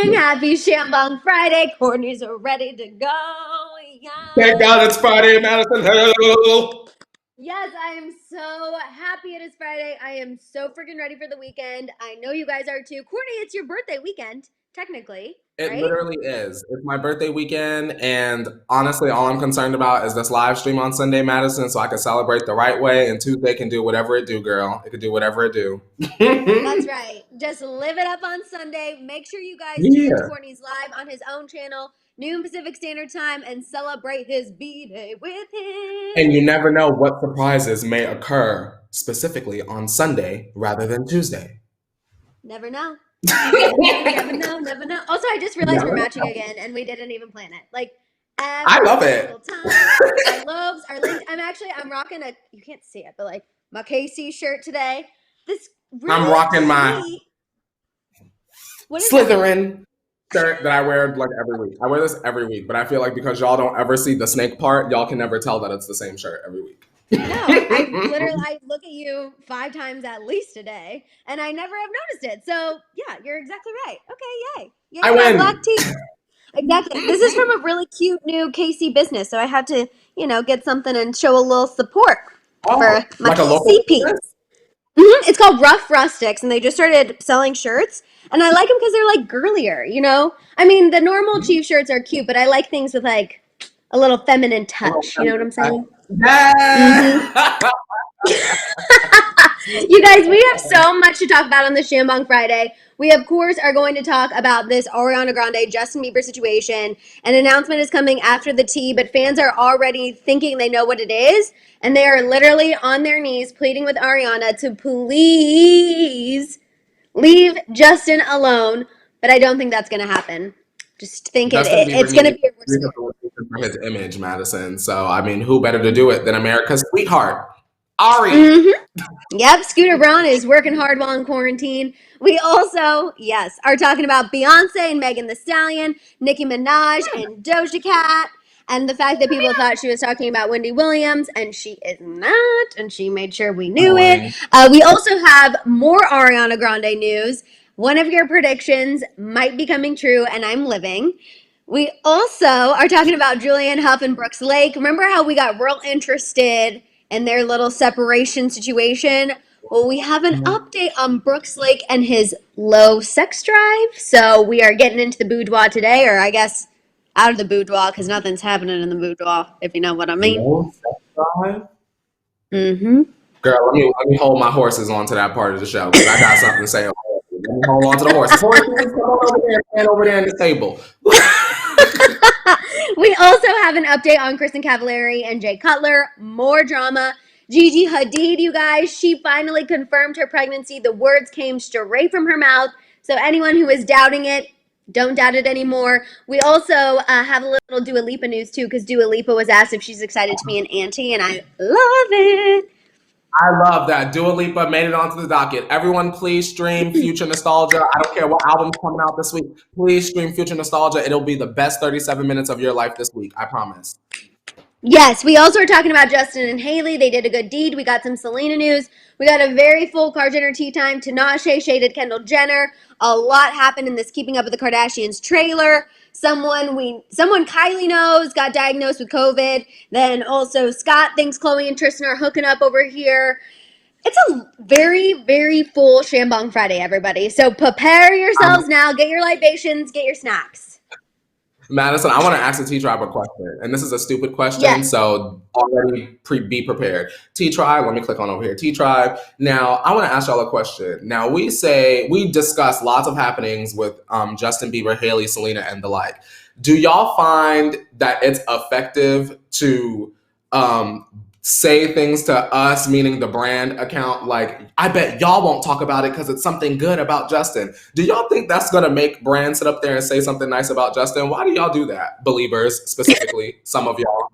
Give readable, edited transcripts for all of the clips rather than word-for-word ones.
morning. Happy Shambong Friday. Courtney's ready to go. Yeah. Thank God it's Friday, Maddison. Hello. Yes, I am so happy it is Friday. I am so freaking ready for the weekend. I know you guys are too. Courtney, it's your birthday weekend, technically. It right? literally is. It's my birthday weekend, and honestly, all I'm concerned about is this live stream on Sunday, Maddison, so I can celebrate the right way, and Tuesday can do whatever it do, girl. It can do whatever it do. That's right. Just live it up on Sunday. Make sure you guys tune into Courtney's live on his own channel, noon Pacific Standard Time, and celebrate his B-Day with him. And you never know what surprises may occur specifically on Sunday rather than Tuesday. Never know. Never know. Also, I just realized we're matching again, and we didn't even plan it. Like, I love it. Our lobes are linked. I'm rocking a, you can't see it, but like my KC shirt today. This really I'm rocking my Slytherin shirt that I wear like every week. I wear this every week, but I feel like because y'all don't ever see the snake part, y'all can never tell that it's the same shirt every week. No, I look at you 5 times at least a day, and I never have noticed it. So yeah, you're exactly right. Okay, yay! Yay, I win. Black tea. Exactly. This is from a really cute new KC business, so I had to, get something and show a little support for my KC peeps. It's called Rough Rustics, and they just started selling shirts, and I like them because they're like girlier. I mean, the normal Chief shirts are cute, but I like things with like a little feminine touch. You know what I'm saying? You guys, we have so much to talk about on the Shambong Friday. We, of course, are going to talk about this Ariana Grande, Justin Bieber situation. An announcement is coming after the tea, but fans are already thinking they know what it is, and they are literally on their knees pleading with Ariana to please leave Justin alone, but I don't think that's going to happen. Just think it's going to be a risk for his image, Maddison. So, I mean, who better to do it than America's sweetheart, Ari? Yep, Scooter Braun is working hard while in quarantine. We also, are talking about Beyonce and Megan Thee Stallion, Nicki Minaj and Doja Cat, and the fact that people thought she was talking about Wendy Williams, and she is not, and she made sure we knew it. We also have more Ariana Grande news. One of your predictions might be coming true, and I'm living. We also are talking about Julianne Hough and Brooks Lake. Remember how we got real interested in their little separation situation? Well, we have an update on Brooks Lake and his low sex drive. So we are getting into the boudoir today, or I guess out of the boudoir, because nothing's happening in the boudoir, if you know what I mean. Low sex drive? Girl, let me hold my horses onto that part of the show, because I got something to say. Let me hold on to the horses. Horses, come on over there in the table. We also have an update on KRISTIN CAVALARI and Jay Cutler. More drama. GIGI HADID, you guys, she finally confirmed her pregnancy. The words came straight from her mouth. So anyone who is doubting it, don't doubt it anymore. We also have a little Dua Lipa news too, because Dua Lipa was asked if she's excited to be an auntie, and I love it. I love that. Dua Lipa made it onto the docket. Everyone, please stream Future Nostalgia. I don't care what album's coming out this week. Please stream Future Nostalgia. It'll be the best 37 minutes of your life this week. I promise. Yes, we also are talking about Justin and HAILEY. They did a good deed. We got some SELENA news. We got a very full Kar Jenner tea time. TINASHE Shaded Kendall Jenner. A lot happened in this Keeping Up with the Kardashians trailer. Someone Kylie knows got diagnosed with COVID. Then also Scott thinks Khloe and Tristan are hooking up over here. It's a very, very full Shambong Friday, everybody. So prepare yourselves now. Get your libations. Get your snacks. Maddison, I want to ask the T-Tribe a question. And this is a stupid question, so already be prepared. T-Tribe, let me click on over here. T-Tribe. Now, I want to ask y'all a question. Now, we discuss lots of happenings with Justin Bieber, HAILEY, SELENA, and the like. Do y'all find that it's effective to say things to us, meaning the brand account, like, I bet y'all won't talk about it because it's something good about Justin? Do y'all think that's going to make brands sit up there and say something nice about Justin? Why do y'all do that? Believers, specifically, some of y'all.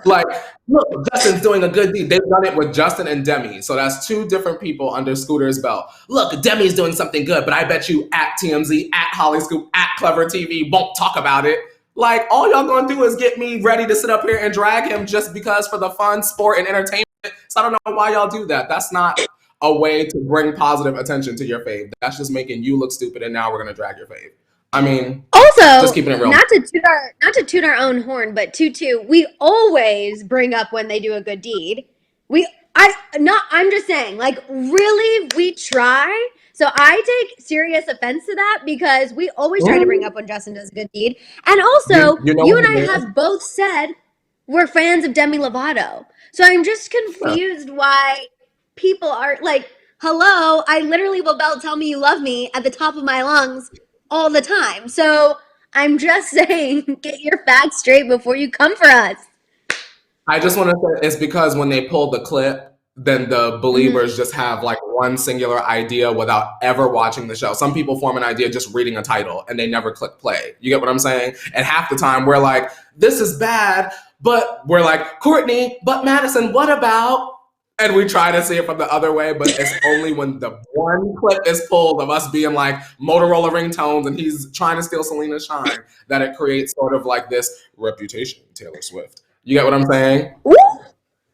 Like, look, Justin's doing a good deed. They've done it with Justin and Demi. So that's 2 different people under Scooter's belt. Look, Demi's doing something good, but I bet you at TMZ, at Hollyscoop, at Clever TV won't talk about it. Like, all y'all gonna do is get me ready to sit up here and drag him just because for the fun, sport, and entertainment. So I don't know why y'all do that. That's not a way to bring positive attention to your fave. That's just making you look stupid, and now we're gonna drag your fave. I mean, also, just keeping it real. Not to toot our own horn, but we always bring up when they do a good deed. I'm just saying, like, really, we try. So I take serious offense to that because we always try to bring up when Justin does a good deed. And also, you and I have both said we're fans of Demi Lovato. So I'm just confused why people are like, hello, I literally will tell me you love me at the top of my lungs all the time. So I'm just saying, get your facts straight before you come for us. I just want to say it's because when they pull the clip, then the believers just have like one singular idea without ever watching the show. Some people form an idea just reading a title and they never click play. You get what I'm saying? And half the time we're like, this is bad, but we're like, Courtney, but Maddison, what about? And we try to see it from the other way, but it's only when the one clip is pulled of us being like Motorola ringtones and he's trying to steal Selena's shine that it creates sort of like this reputation, Taylor Swift. You get what I'm saying?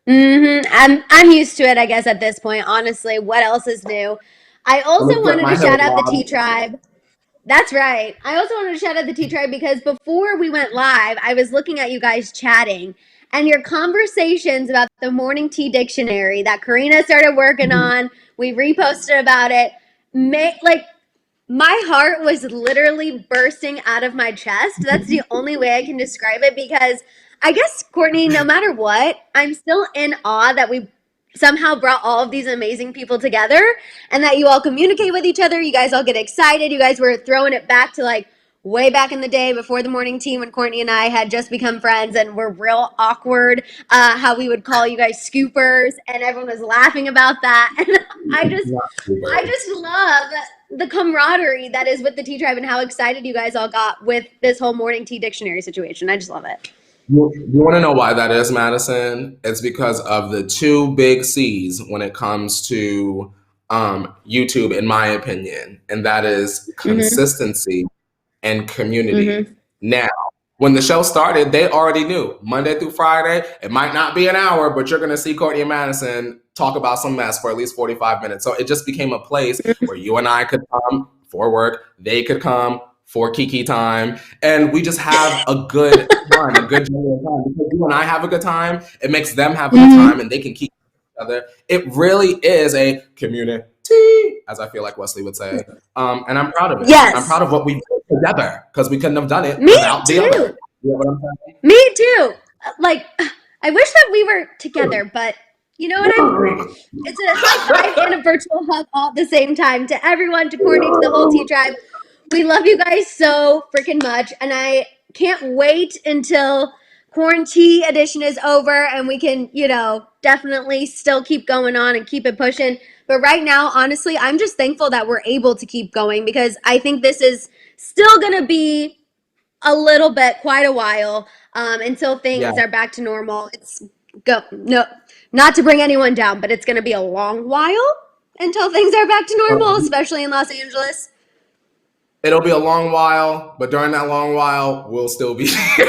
I'm used to it, I guess, at this point. Honestly, what else is new? I also wanted to shout out the T Tribe. That's right. I also wanted to shout out the T Tribe because before we went live, I was looking at you guys chatting and your conversations about the morning tea dictionary that Karina started working on. We reposted about it. My heart was literally bursting out of my chest. That's the only way I can describe it because I guess, Courtney, no matter what, I'm still in awe that we somehow brought all of these amazing people together and that you all communicate with each other. You guys all get excited. You guys were throwing it back to like way back in the day before the morning tea when Courtney and I had just become friends and were real awkward, how we would call you guys scoopers and everyone was laughing about that. And I just love the camaraderie that is with the Tea Tribe and how excited you guys all got with this whole morning tea dictionary situation. I just love it. You want to know why that is, Maddison? It's because of the two big C's when it comes to YouTube, in my opinion, and that is consistency and community. Now, when the show started, they already knew Monday through Friday, it might not be an hour, but you're going to see Courtney and Maddison talk about some mess for at least 45 minutes. So it just became a place where you and I could come for work, they could come for Kiki time, and we just have a good time, a good genuine time. Because you and I have a good time, it makes them have a good time, and they can keep each other. It really is a community, as I feel like Wesley would say, and I'm proud of it. Yes. I'm proud of what we did together because we couldn't have done it without the other. You know what I'm saying? Me too. Like, I wish that we were together, but you know what it's a high five and a virtual hug all at the same time to everyone, to Courtney, to the whole Tea Tribe. We love you guys so freaking much, and I can't wait until Quarantine Edition is over and we can, definitely still keep going on and keep it pushing. But right now, honestly, I'm just thankful that we're able to keep going because I think this is still going to be a little bit, quite a while, until things are back to normal. No, not to bring anyone down, but it's going to be a long while until things are back to normal, especially in Los Angeles. It'll be a long while, but during that long while, we'll still be here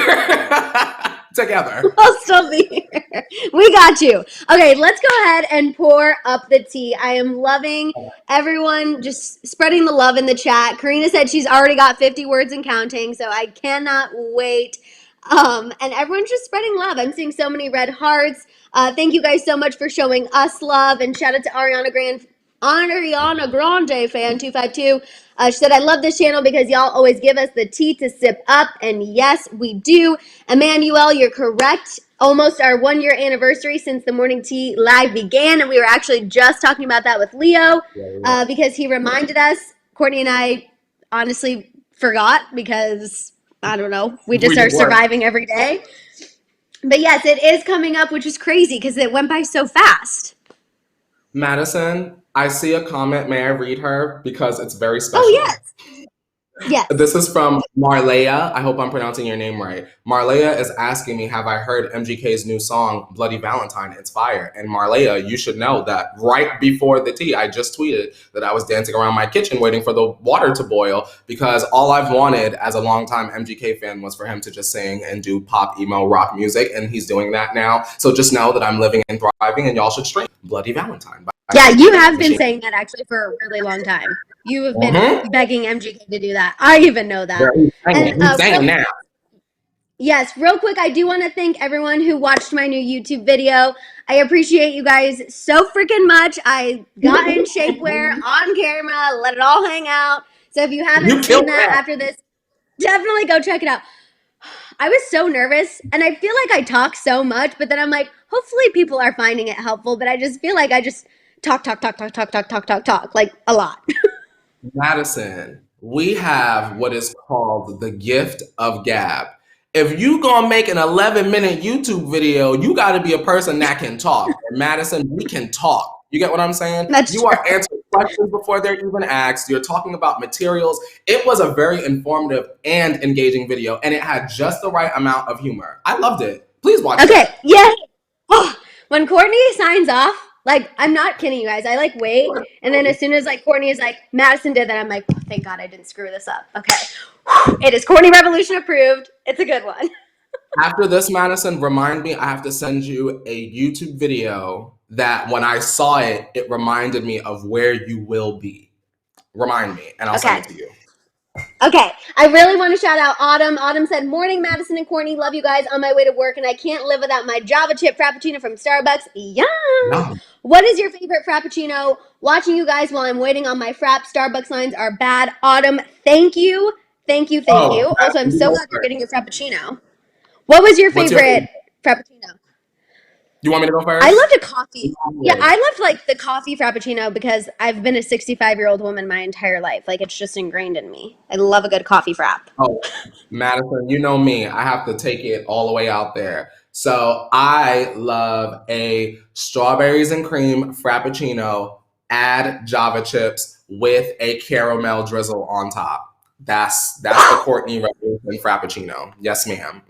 together. We'll still be here. We got you. Okay, let's go ahead and pour up the tea. I am loving everyone just spreading the love in the chat. Karina said she's already got 50 words and counting, so I cannot wait. And everyone's just spreading love. I'm seeing so many red hearts. Thank you guys so much for showing us love, and shout out to Ariana Grande fan 252. She said, I love this channel because y'all always give us the tea to sip up. And yes, we do. Emmanuel, you're correct. Almost our 1 year anniversary since the morning tea live began. And we were actually just talking about that with Leo because he reminded us. Courtney and I honestly forgot because, I don't know, we just are surviving every day. But yes, it is coming up, which is crazy because it went by so fast. Maddison, I see a comment. May I read her? Because it's very special. Oh, yes. Yes. This is from Marleya. I hope I'm pronouncing your name right. Marleya is asking me, have I heard MGK's new song, Bloody Valentine? It's fire. And Marleya, you should know that right before the tea, I just tweeted that I was dancing around my kitchen waiting for the water to boil because all I've wanted as a longtime MGK fan was for him to just sing and do pop, emo, rock music. And he's doing that now. So just know that I'm living and thriving and y'all should stream Bloody Valentine. Yeah, you have been saying that actually for a really long time. You have been begging MGK to do that. I even know that. He's saying now. Yes, real quick, I do want to thank everyone who watched my new YouTube video. I appreciate you guys so freaking much. I got in shapewear on camera, let it all hang out. So if you haven't seen that after this, definitely go check it out. I was so nervous, and I feel like I talk so much, but then I'm like, hopefully people are finding it helpful, but I just feel like I just talk, like a lot. Maddison, we have what is called the gift of gab. If you gonna make an 11-minute YouTube video, you got to be a person that can talk. And Maddison, we can talk. You get what I'm saying? You are answering questions before they're even asked. You're talking about materials. It was a very informative and engaging video, and it had just the right amount of humor. I loved it. Please watch it. Okay, yeah. Oh, when Courtney signs off, like, I'm not kidding you guys. I like wait, and then as soon as like Courtney is like, Maddison did that, I'm like, thank God I didn't screw this up. Okay, it is Courtney Revolution approved. It's a good one. After this, Maddison, remind me. I have to send you a YouTube video that when I saw it, it reminded me of where you will be. Remind me, and I'll send it to you. Okay, I really want to shout out Autumn. Autumn said, morning, Maddison and Courtney. Love you guys on my way to work, and I can't live without my Java chip Frappuccino from Starbucks. Yum! What is your favorite Frappuccino? Watching you guys while I'm waiting on my Frap. Starbucks lines are bad. Autumn, thank you. Thank you. Also, I'm so glad you're getting your Frappuccino. What was your favorite Frappuccino? You want me to go first? I loved a coffee. Yeah, I loved like the coffee Frappuccino because I've been a 65-year-old woman my entire life. Like, it's just ingrained in me. I love a good coffee frap. Oh, Maddison, you know me. I have to take it all the way out there. So I love a strawberries and cream Frappuccino, add Java chips with a caramel drizzle on top. That's the Courtney Revolution Frappuccino. Yes, ma'am.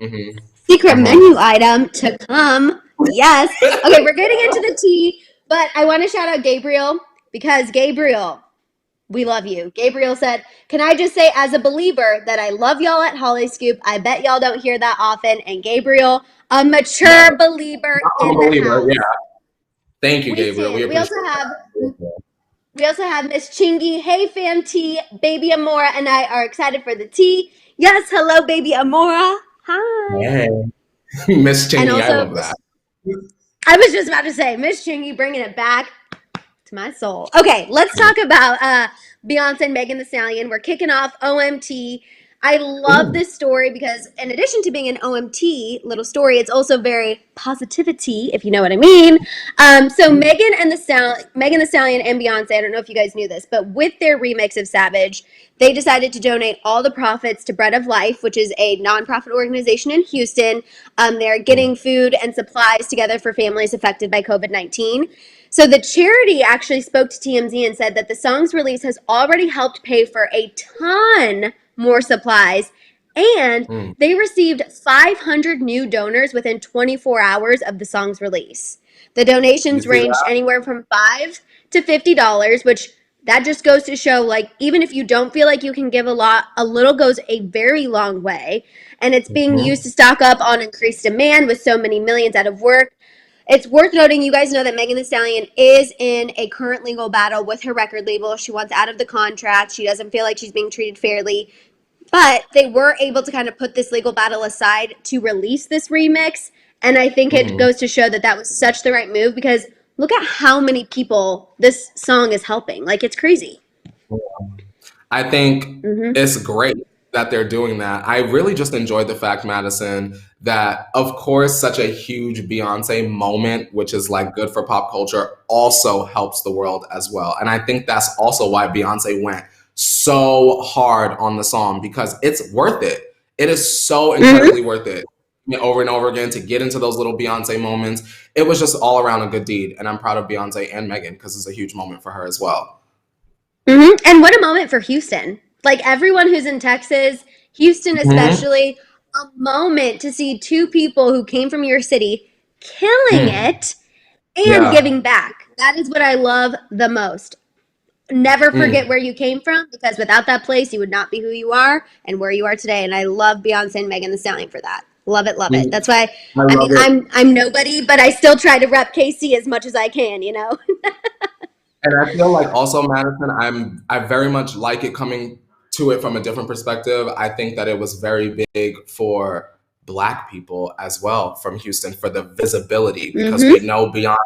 Secret menu item to come. Yes. Okay, we're getting into the tea, but I want to shout out Gabriel because Gabriel, we love you. Gabriel said, can I just say as a believer that I love y'all at Hollyscoop. I bet y'all don't hear that often. And Gabriel, a mature believer in the house. Yeah. Thank you, Gabriel. We also have Miss Chingy. Hey, fam T. Baby Amora and I are excited for the tea. Yes, hello, Baby Amora. Hi. Hey. Miss Chingy, I love that. I was just about to say, Miss Chingy bringing it back to my soul. Okay, let's talk about Beyonce and Megan Thee Stallion. We're kicking off OMT. I love this story because in addition to being an OMT little story, it's also very positivity, if you know what I mean. So Megan Thee Stallion and Beyonce, I don't know if you guys knew this, but with their remix of Savage, they decided to donate all the profits to Bread of Life, which is a nonprofit organization in Houston. They're getting food and supplies together for families affected by COVID-19. So the charity actually spoke to TMZ and said that the song's release has already helped pay for a ton more supplies, and they received 500 new donors within 24 hours of the song's release. The donations ranged anywhere from $5 to $50, which that just goes to show, like, even if you don't feel like you can give a lot, a little goes a very long way. And it's being used to stock up on increased demand with so many millions out of work. It's worth noting, you guys know that Megan Thee Stallion is in a current legal battle with her record label. She wants out of the contract. She doesn't feel like she's being treated fairly. But they were able to kind of put this legal battle aside to release this remix. And I think it goes to show that that was such the right move because look at how many people this song is helping. Like, it's crazy. I think it's great that they're doing that. I really just enjoyed the fact, Maddison, that of course such a huge Beyonce moment, which is like good for pop culture, also helps the world as well. And I think that's also why Beyonce went so hard on the song because it's worth it. It is so incredibly worth it. Over and over again to get into those little Beyonce moments. It was just all around a good deed. And I'm proud of Beyonce and Megan because it's a huge moment for her as well. And what a moment for Houston. Like everyone who's in Texas, Houston especially, a moment to see two people who came from your city killing it and giving back. That is what I love the most. Never forget where you came from because without that place, you would not be who you are and where you are today. And I love Beyonce and Megan Thee Stallion for that. Love it, love it. That's why, I mean, I'm nobody, but I still try to rep KC as much as I can, you know? And I feel like also, Madison, I very much like it coming to it from a different perspective. I think that it was very big for Black people as well from Houston for the visibility, because we know Beyonce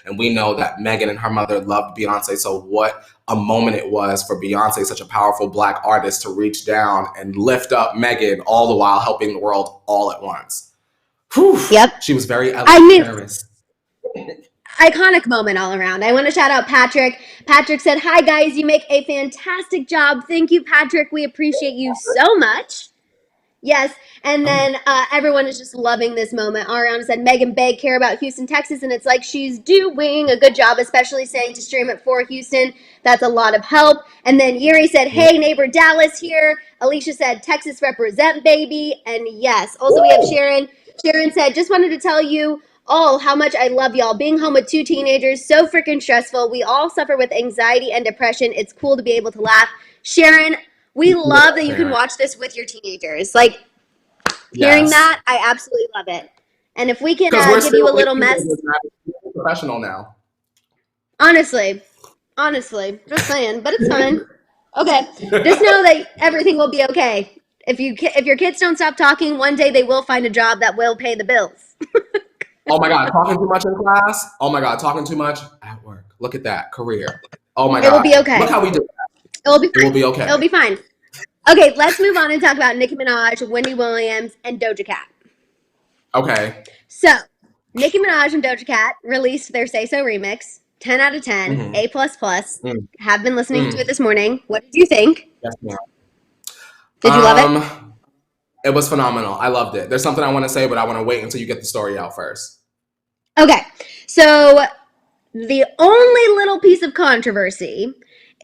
and we know that Megan and her mother loved Beyonce. So what a moment it was for Beyonce, such a powerful Black artist, to reach down and lift up Megan, all the while helping the world all at once. Whew. Yep. She was very generous. Iconic moment all around. I want to shout out Patrick. Patrick said, "Hi guys, you make a fantastic job. Thank you, Patrick. We appreciate you so much." Yes, and then everyone is just loving this moment. Ariana said, "Megan Bay care about Houston, Texas, and it's like she's doing a good job, especially saying to stream it for Houston. That's a lot of help." And then Yuri said, "Hey, neighbor Dallas here." Alicia said, "Texas represent, baby." And yes, also we have Sharon. Sharon said, "Just wanted to tell you all how much I love y'all. Being home with 2 teenagers, so freaking stressful. We all suffer with anxiety and depression. It's cool to be able to laugh." Sharon, we love that you can watch this with your teenagers. Like, hearing that, I absolutely love it. And if we can give you a little mess. Professional now. Honestly, just saying, but it's fine. Okay, just know that everything will be okay. If your kids don't stop talking, one day they will find a job that will pay the bills. Oh my God, talking too much in class? Oh my God, talking too much at work. Look at that, career. Oh my God. It will be okay. Look how we do that. It will be fine. It will be okay. It'll be fine. Okay, let's move on and talk about Nicki Minaj, Wendy Williams, and Doja Cat. Okay. So, Nicki Minaj and Doja Cat released their Say So remix. 10 out of 10, A++. Have been listening to it this morning. What did you think? Yes, ma'am. Did you love it? It was phenomenal. I loved it. There's something I want to say, but I want to wait until you get the story out first. Okay, so the only little piece of controversy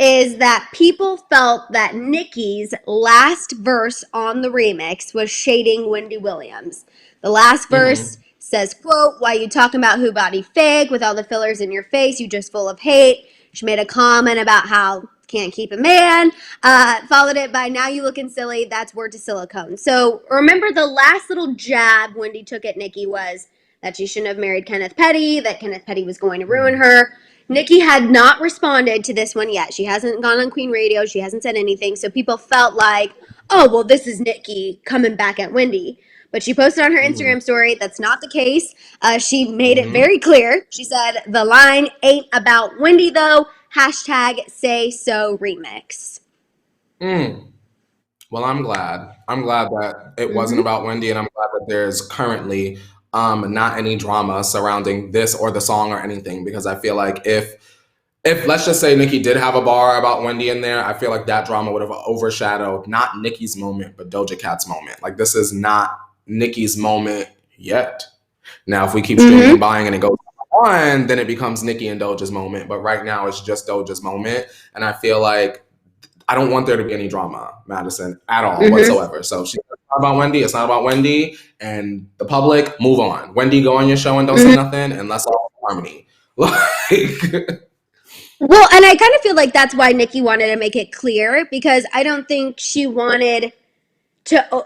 is that people felt that Nicki's last verse on the remix was shading Wendy Williams. The last verse says, quote, "Why you talking about who body fake with all the fillers in your face, you just full of hate." She made a comment about how can't keep a man, followed it by, "Now you looking silly, that's word to silicone." So remember, the last little jab Wendy took at Nicki was that she shouldn't have married Kenneth Petty, that Kenneth Petty was going to ruin her. Nicki had not responded to this one yet. She hasn't gone on Queen Radio. She hasn't said anything. So people felt like, oh, well, this is Nicki coming back at Wendy. But she posted on her Instagram story, that's not the case. She made it very clear. She said, "The line ain't about Wendy, though. Hashtag Say So Remix." Well, I'm glad. I'm glad that it wasn't about Wendy, and I'm glad that there's currently not any drama surrounding this or the song or anything, because I feel like if let's just say Nicki did have a bar about Wendy in there, I feel like that drama would have overshadowed not Nicki's moment, but Doja Cat's moment. Like, this is not Nicki's moment yet. Now, if we keep streaming and buying and it goes on, then it becomes Nicki and Doja's moment. But right now, it's just Doja's moment. And I feel like I don't want there to be any drama, Maddison, at all whatsoever. So she's not about Wendy. It's not about Wendy. And the public, move on. Wendy, go on your show and don't say nothing, and let's all harmony. Like... Well, and I kind of feel like that's why Nicki wanted to make it clear, because I don't think she wanted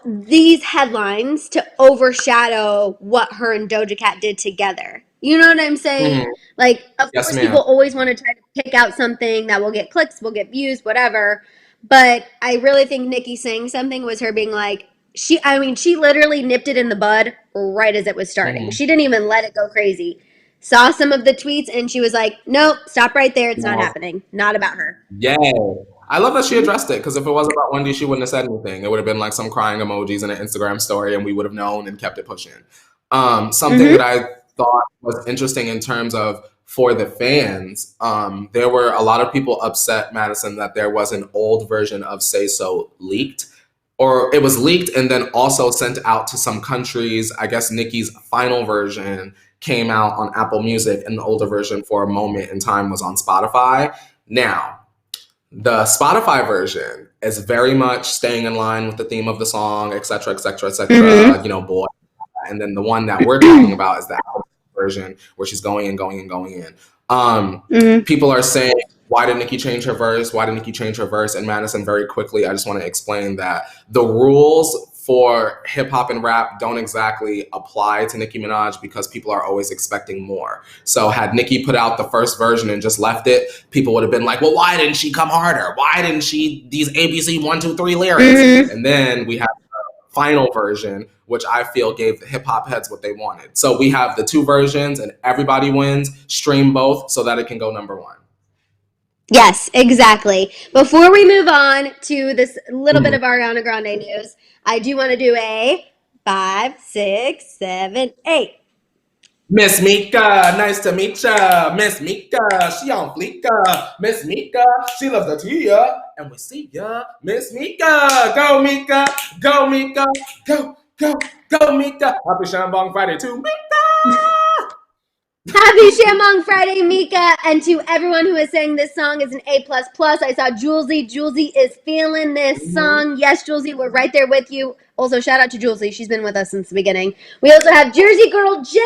these headlines to overshadow what her and Doja Cat did together. You know what I'm saying? Like, of course, people always want to try to pick out something that will get clicks, will get views, whatever. But I really think Nicki saying something was her being like, she literally nipped it in the bud right as it was starting. She didn't even let it go crazy. Saw some of the tweets and she was like, nope, stop right there. It's not happening. Not about her. Yeah. I love that she addressed it, because if it wasn't about Wendy, she wouldn't have said anything. It would have been like some crying emojis in an Instagram story, and we would have known and kept it pushing. Something that I thought was interesting in terms of for the fans, there were a lot of people upset, Maddison, that there was an old version of Say So leaked. Or it was leaked and then also sent out to some countries. I guess Nicki's final version came out on Apple Music, and the older version for a moment in time was on Spotify. Now, the Spotify version is very much staying in line with the theme of the song, et cetera, et cetera, et cetera, you know, boy. And then the one that we're talking about is the album version where she's going and going and going in. People are saying, why did Nicki change her verse? Why did Nicki change her verse? And Maddison, very quickly, I just want to explain that the rules for hip hop and rap don't exactly apply to Nicki Minaj because people are always expecting more. So had Nicki put out the first version and just left it, people would have been like, well, why didn't she come harder? Why didn't she these ABC 1, 2, 3 lyrics? And then we have the final version, which I feel gave the hip hop heads what they wanted. So we have the 2 versions and everybody wins. Stream both so that it can go number 1. Yes, exactly. Before we move on to this little bit of Ariana Grande news, I do want to do a 5, 6, 7, 8. Miss Mika, nice to meet ya. Miss Mika, she on fleeka. Miss Mika, she loves the tia. And we see ya. Miss Mika, go Mika, go Mika, go, go, go Mika. Happy Shambong Friday to Mika. Happy Shamong Friday, Mika, and to everyone who is saying this song is an A++. I saw Julesy. Julesy is feeling this song. Yes, Julesy, we're right there with you. Also, shout out to Julesy. She's been with us since the beginning. We also have Jersey Girl J.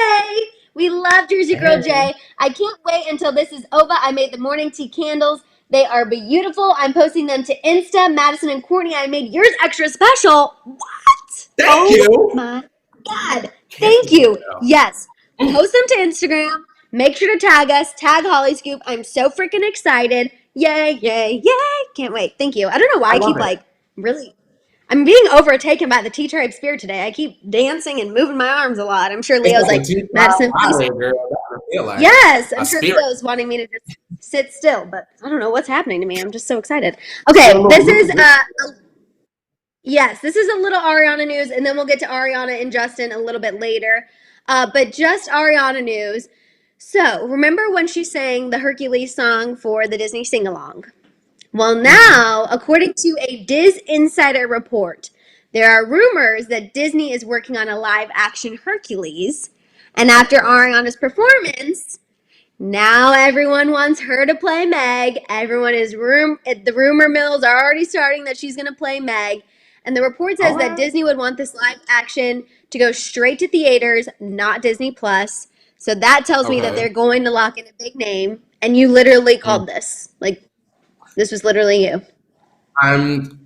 We love Jersey Girl J. I can't wait until this is over. I made the morning tea candles. They are beautiful. I'm posting them to Insta. Maddison and Courtney, I made yours extra special. What? Thank you. Oh my God. Thank you. Yes. Post them to Instagram. Make sure to tag us. Tag Hollyscoop. I'm so freaking excited. Yay, yay, yay. Can't wait. Thank you. I don't know why I keep really. I'm being overtaken by the T-Tribe spirit today. I keep dancing and moving my arms a lot. I'm sure Leo's like, Maddison, please. Yes, I'm sure Leo's wanting me to just sit still, but I don't know what's happening to me. I'm just so excited. Okay, this is yes, this is a little Ariana news, and then we'll get to Ariana and Justin a little bit later. But just Ariana news. So, remember when she sang the Hercules song for the Disney sing-along? Well, now, according to a Diz Insider report, there are rumors that Disney is working on a live-action Hercules. And after Ariana's performance, now everyone wants her to play Meg. Everyone is the rumor mills are already starting that she's going to play Meg. And the report says that Disney would want this live action to go straight to theaters, not Disney Plus. So that tells me that they're going to lock in a big name. And you literally called this. Like, this was literally you. I'm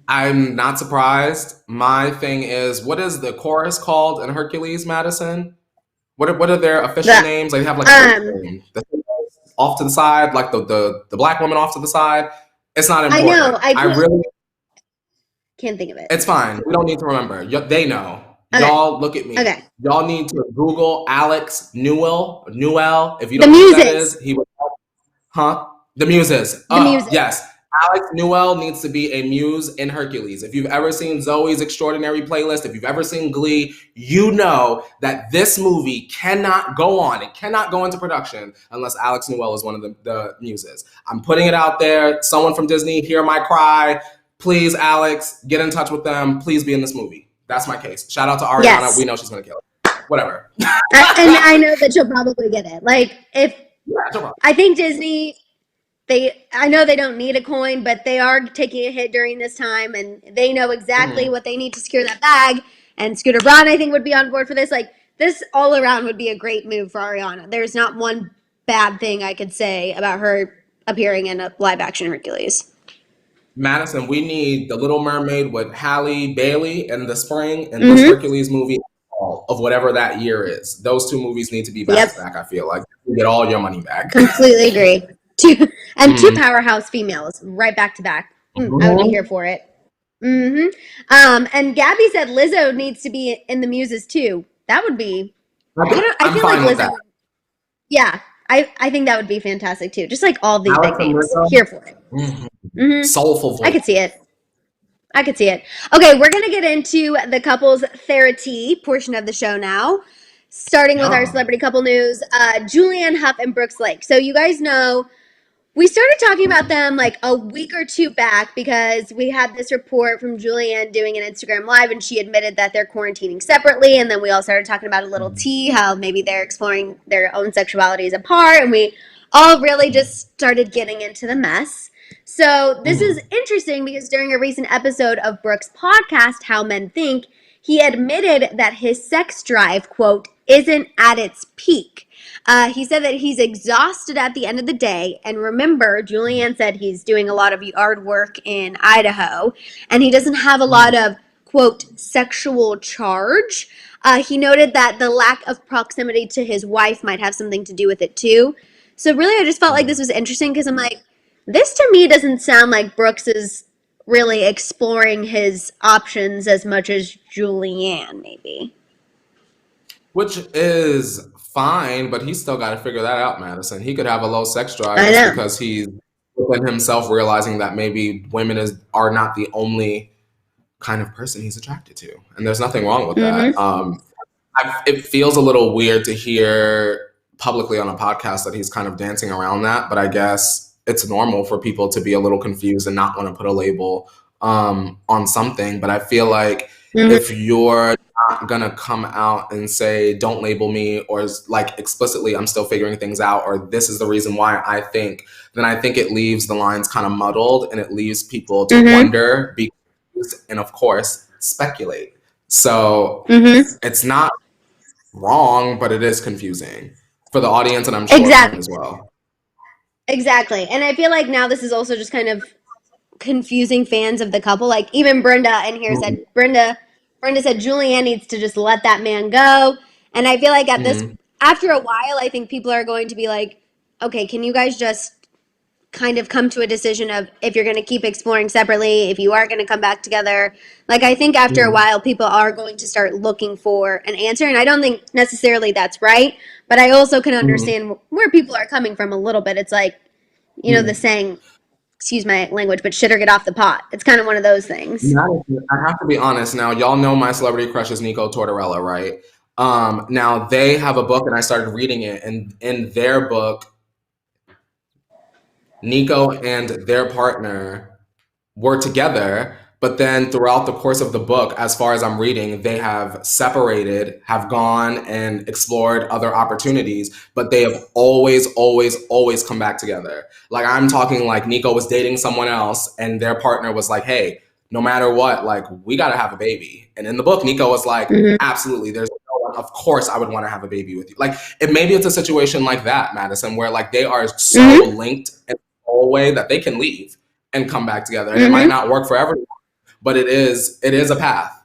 not surprised. My thing is, what is the chorus called in Hercules, Maddison? What are their official names? Like, they have like a name. The off to the side, like the black woman off to the side. It's not important. I know. I really can't think of it. It's fine. We don't need to remember. They know. Okay. Y'all look at me. Okay. Y'all need to Google Alex Newell. If you don't know who that is, he was. The Muses. The Muses. Yes. Alex Newell needs to be a muse in Hercules. If you've ever seen Zoe's Extraordinary Playlist, if you've ever seen Glee, you know that this movie cannot go on. It cannot go into production unless Alex Newell is one of the muses. I'm putting it out there. Someone from Disney, hear my cry. Please, Alex, get in touch with them. Please be in this movie. That's my case. Shout out to Ariana. Yes. We know she's going to kill it. Whatever. And I know that she'll probably get it. Like, I think Disney... I know they don't need a coin, but they are taking a hit during this time, and they know exactly what they need to secure that bag. And Scooter Braun, I think, would be on board for this. Like, this all around would be a great move for Ariana. There's not one bad thing I could say about her appearing in a live-action Hercules. Maddison, we need The Little Mermaid with Halle Bailey in the spring, and this Hercules movie of whatever that year is. Those two movies need to be back to back, I feel like. You get all your money back. Completely agree. Two powerhouse females right back to back. I would be here for it. And Gabby said Lizzo needs to be in the Muses too. That would be. I feel like Lizzo. Yeah, I think that would be fantastic too. Just like all these big names, here for it. Soulful voice. I could see it. Okay, we're gonna get into the couples therapy portion of the show now. Starting with our celebrity couple news, Julianne Hough and Brooks Lake. So you guys know. We started talking about them like a week or two back because we had this report from Julianne doing an Instagram Live, and she admitted that they're quarantining separately. And then we all started talking about a little tea, how maybe they're exploring their own sexualities apart. And we all really just started getting into the mess. So this is interesting because during a recent episode of Brooks' podcast, How Men Think, he admitted that his sex drive, quote, isn't at its peak. He said that he's exhausted at the end of the day. And remember, Julianne said he's doing a lot of yard work in Idaho. And he doesn't have a lot of quote, sexual charge. He noted that the lack of proximity to his wife might have something to do with it too. So really, I just felt like this was interesting because I'm like, this to me doesn't sound like Brooks is really exploring his options as much as Julianne, maybe. Which is fine, but he's still got to figure that out, Maddison. He could have a low sex drive just because he's within himself realizing that maybe women are not the only kind of person he's attracted to, and there's nothing wrong with that. It feels a little weird to hear publicly on a podcast that he's kind of dancing around that, but I guess it's normal for people to be a little confused and not want to put a label on something. But I feel like if you're not gonna come out and say don't label me, or like explicitly I'm still figuring things out, or this is the reason why I think, then I think it leaves the lines kind of muddled, and it leaves people to wonder, be confused, and of course speculate. So it's not wrong, but it is confusing for the audience, and I'm sure him as well. Exactly. And I feel like now this is also just kind of confusing fans of the couple. Like even Brenda in here said Brenda said Julianne needs to just let that man go. And I feel like at this after a while I think people are going to be like, okay, can you guys just kind of come to a decision of if you're going to keep exploring separately, if you are going to come back together. Like I think after a while people are going to start looking for an answer, and I don't think necessarily that's right, but I also can understand where people are coming from a little bit. It's like, you know, the saying, excuse my language, but shit or get off the pot. It's kind of one of those things. I have to be honest now. Y'all know my celebrity crush is Nico Tortorella, right? Now they have a book, and I started reading it, and in their book, Nico and their partner were together, but then throughout the course of the book, as far as I'm reading, they have separated, have gone and explored other opportunities, but they have always, always, always come back together. Like I'm talking like Nico was dating someone else, and their partner was like, hey, no matter what, like we gotta have a baby. And in the book, Nico was like, absolutely, of course I would want to have a baby with you. Like maybe it's a situation like that, Maddison, where like they are so linked in a whole way that they can leave and come back together. And it might not work for everyone, but it is a path.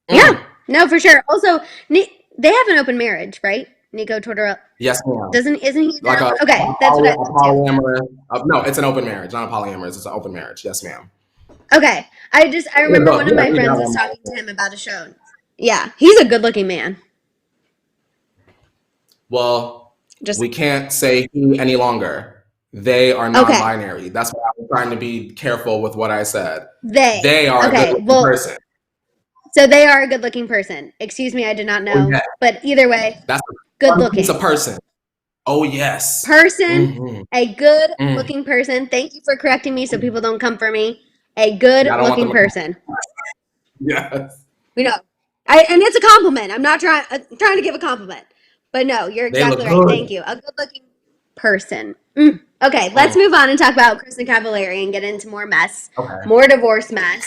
Yeah, no, for sure. Also, they have an open marriage, right? Nico Tortorella. Yes, ma'am. Isn't he? Like okay, that's what I polyamorous. No, it's an open marriage, not a polyamorous. It's an open marriage. Yes, ma'am. Okay, I remember one of my friends was talking to him about a show. Yeah, he's a good-looking man. Well, we can't say he any longer. They are non-binary. That's why I'm trying to be careful with what I said. They are a good-looking person. So they are a good-looking person. Excuse me, I did not know. But either way, that's good-looking. It's a person. Oh, yes. Person, a good-looking person. Thank you for correcting me so people don't come for me. A good-looking person. Yes. We know. And it's a compliment. I'm not trying to give a compliment. But no, you're exactly right. Thank you. A good-looking person. Okay, let's move on and talk about KRISTIN CAVALARI and get into more mess. More divorce mess.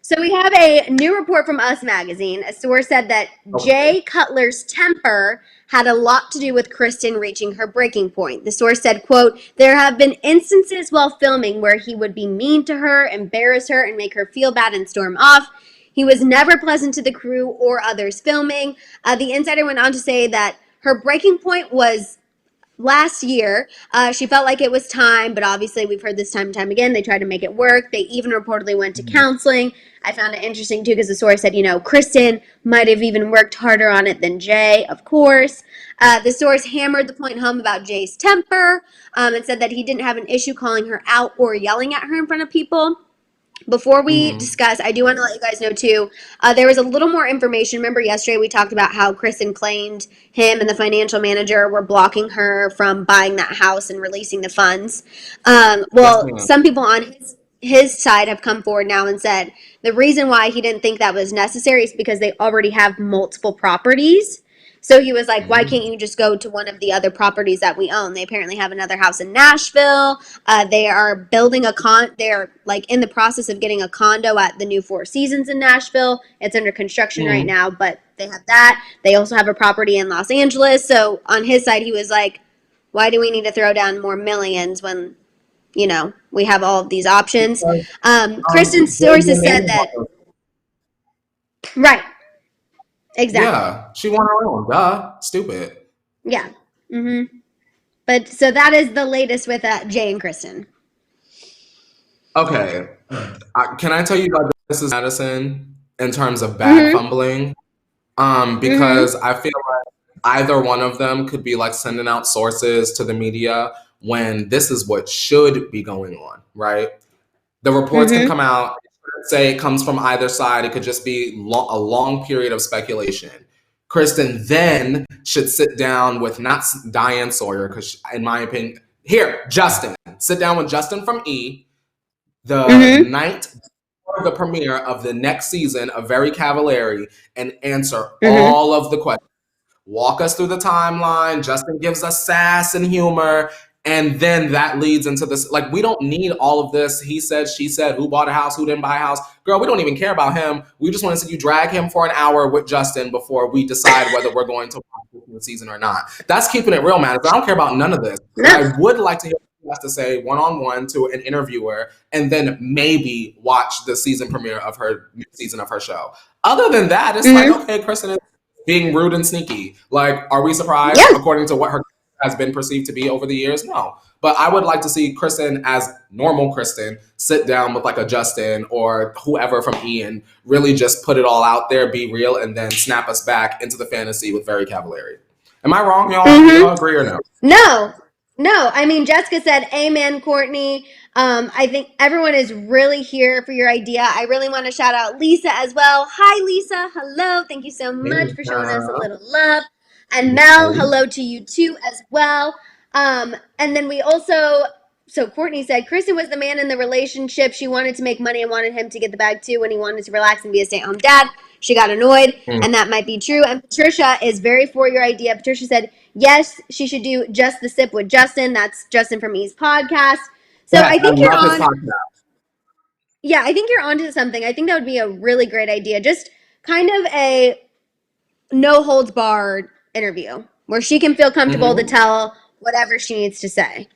So we have a new report from Us Magazine. A source said that Jay Cutler's temper had a lot to do with KRISTIN reaching her breaking point. The source said, quote, there have been instances while filming where he would be mean to her, embarrass her, and make her feel bad and storm off. He was never pleasant to the crew or others filming. The insider went on to say that her breaking point was last year. She felt like it was time, but obviously we've heard this time and time again. They tried to make it work. They even reportedly went to counseling. I found it interesting too because the source said, you know, KRISTIN might have even worked harder on it than Jay, of course. The source hammered the point home about Jay's temper and said that he didn't have an issue calling her out or yelling at her in front of people. Before we discuss, I do want to let you guys know too, there was a little more information. Remember yesterday we talked about how KRISTIN claimed him and the financial manager were blocking her from buying that house and releasing the funds. Some people on his side have come forward now and said the reason why he didn't think that was necessary is because they already have multiple properties. So he was like, why can't you just go to one of the other properties that we own? They apparently have another house in Nashville. They are building they're like in the process of getting a condo at the new Four Seasons in Nashville. It's under construction right now, but they have that. They also have a property in Los Angeles. So on his side, he was like, why do we need to throw down more millions when, you know, we have all of these options? KRISTIN's sources said that. Right. Exactly. Yeah, she won her own. Duh. Stupid. Yeah. But so that is the latest with Jay and KRISTIN. Okay. Can I tell you about this is Maddison in terms of bag fumbling? Because I feel like either one of them could be like sending out sources to the media when this is what should be going on, right? The reports can come out, say it comes from either side. It could just be a long period of speculation. KRISTIN then should sit down with not Diane Sawyer, because in my opinion, here, Justin. Sit down with Justin from E! The night before the premiere of the next season of Very CAVALARI and answer all of the questions. Walk us through the timeline. Justin gives us sass and humor. And then that leads into this. Like, we don't need all of this. He said, she said, who bought a house, who didn't buy a house. Girl, we don't even care about him. We just want to see you drag him for an hour with Justin before we decide whether we're going to watch the season or not. That's keeping it real, man. I don't care about none of this. No. I would like to hear what he has to say one-on-one to an interviewer and then maybe watch the season premiere of her new season of her show. Other than that, it's like, okay, KRISTIN is being rude and sneaky. Like, are we surprised according to what her has been perceived to be over the years? No. But I would like to see KRISTIN as normal KRISTIN sit down with like a Justin or whoever from Ian, really just put it all out there, be real, and then snap us back into the fantasy with Very CAVALARI. Am I wrong, y'all? Do y'all agree or no? No. I mean, Jessica said, amen, Courtney. I think everyone is really here for your idea. I really want to shout out Lisa as well. Hi, Lisa. Hello. Thank you so much for showing us a little love. And Mel, hello to you too as well. And then we also, so Courtney said, KRISTIN was the man in the relationship. She wanted to make money and wanted him to get the bag too when he wanted to relax and be a stay-at-home dad. She got annoyed, and that might be true. And Patricia is very for your idea. Patricia said, yes, she should do Just the Sip with Justin. That's Justin from E's podcast. So I think you're on. Yeah, I think you're onto something. I think that would be a really great idea. Just kind of a no holds barred interview where she can feel comfortable to tell whatever she needs to say.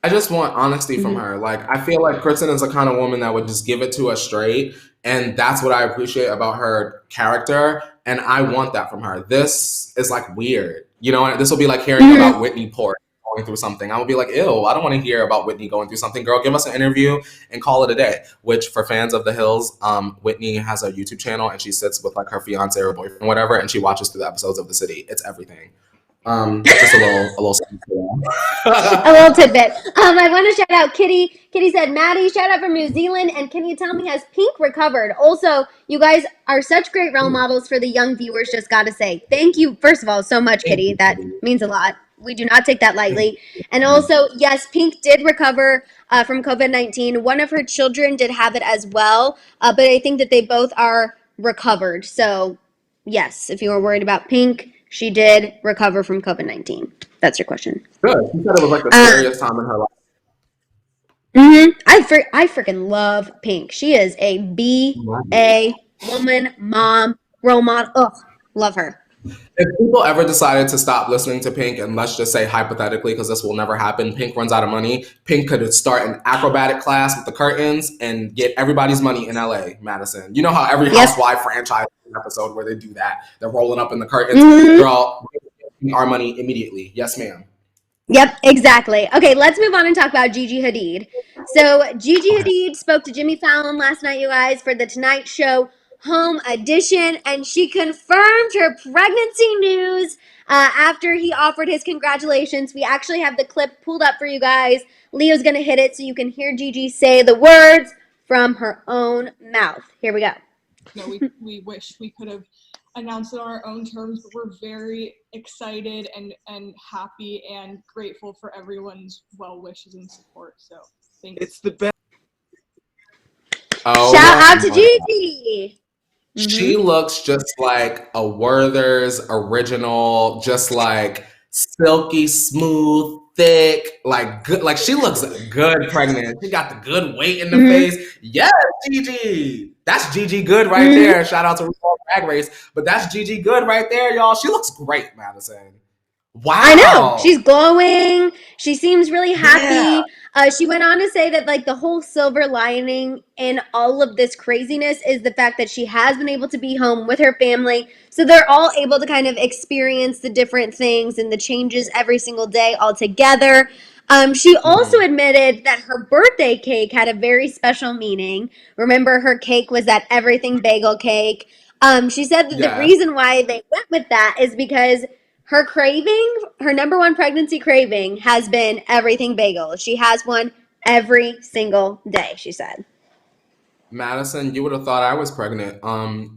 I just want honesty from her. Like, I feel like KRISTIN is the kind of woman that would just give it to us straight. And that's what I appreciate about her character. And I want that from her. This is like weird. You know, this will be like hearing about Whitney Port going through something. I would be like, ew, I don't want to hear about Whitney going through something. Girl, give us an interview and call it a day. Which, for fans of The Hills, Whitney has a YouTube channel and she sits with like her fiance or boyfriend, whatever, and she watches through the episodes of The City. It's everything. Just a little a little tidbit. I want to shout out Kitty. Kitty said, Maddie, shout out from New Zealand. And can you tell me, has Pink recovered? Also, you guys are such great role models for the young viewers, just got to say. Thank you, first of all, so much, Kitty. That means a lot. We do not take that lightly. And also, yes, Pink did recover from COVID-19. One of her children did have it as well. But I think that they both are recovered. So, yes, if you were worried about Pink, she did recover from COVID-19. That's your question. Good. She said it was like the scariest time in her life. I freaking love Pink. She is a B.A. woman, mom, role model. Ugh, love her. If people ever decided to stop listening to Pink, and let's just say hypothetically, because this will never happen, Pink runs out of money, Pink could start an acrobatic class with the curtains and get everybody's money in LA, Madison. You know how every Housewife franchise episode where they do that. They're rolling up in the curtains. Girl, our money immediately. Yes, ma'am. Yep, exactly. Okay, let's move on and talk about Gigi Hadid. So Gigi Hadid spoke to Jimmy Fallon last night, you guys, for the Tonight Show Home Edition, and she confirmed her pregnancy news after he offered his congratulations. We actually have the clip pulled up for you guys. Leo's going to hit it so you can hear Gigi say the words from her own mouth. Here we go. No, we wish we could have announced it on our own terms, but we're very excited and happy and grateful for everyone's well wishes and support. So thanks. It's the best. Oh, shout out to Gigi. She looks just like a Werther's original, just like silky smooth, thick, like good. Like she looks good pregnant. She got the good weight in the face. Yes, Gigi. That's Gigi good right there. Shout out to RuPaul's Drag Race, but that's Gigi good right there, y'all. She looks great, Madison. Wow. I know. She's glowing. She seems really happy. Yeah. She went on to say that like the whole silver lining in all of this craziness is the fact that she has been able to be home with her family. So they're all able to kind of experience the different things and the changes every single day all together. She also admitted that her birthday cake had a very special meaning. Remember, her cake was that everything bagel cake. She said that the reason why they went with that is because her craving, her number one pregnancy craving, has been everything bagel. She has one every single day, she said. Maddison, you would have thought I was pregnant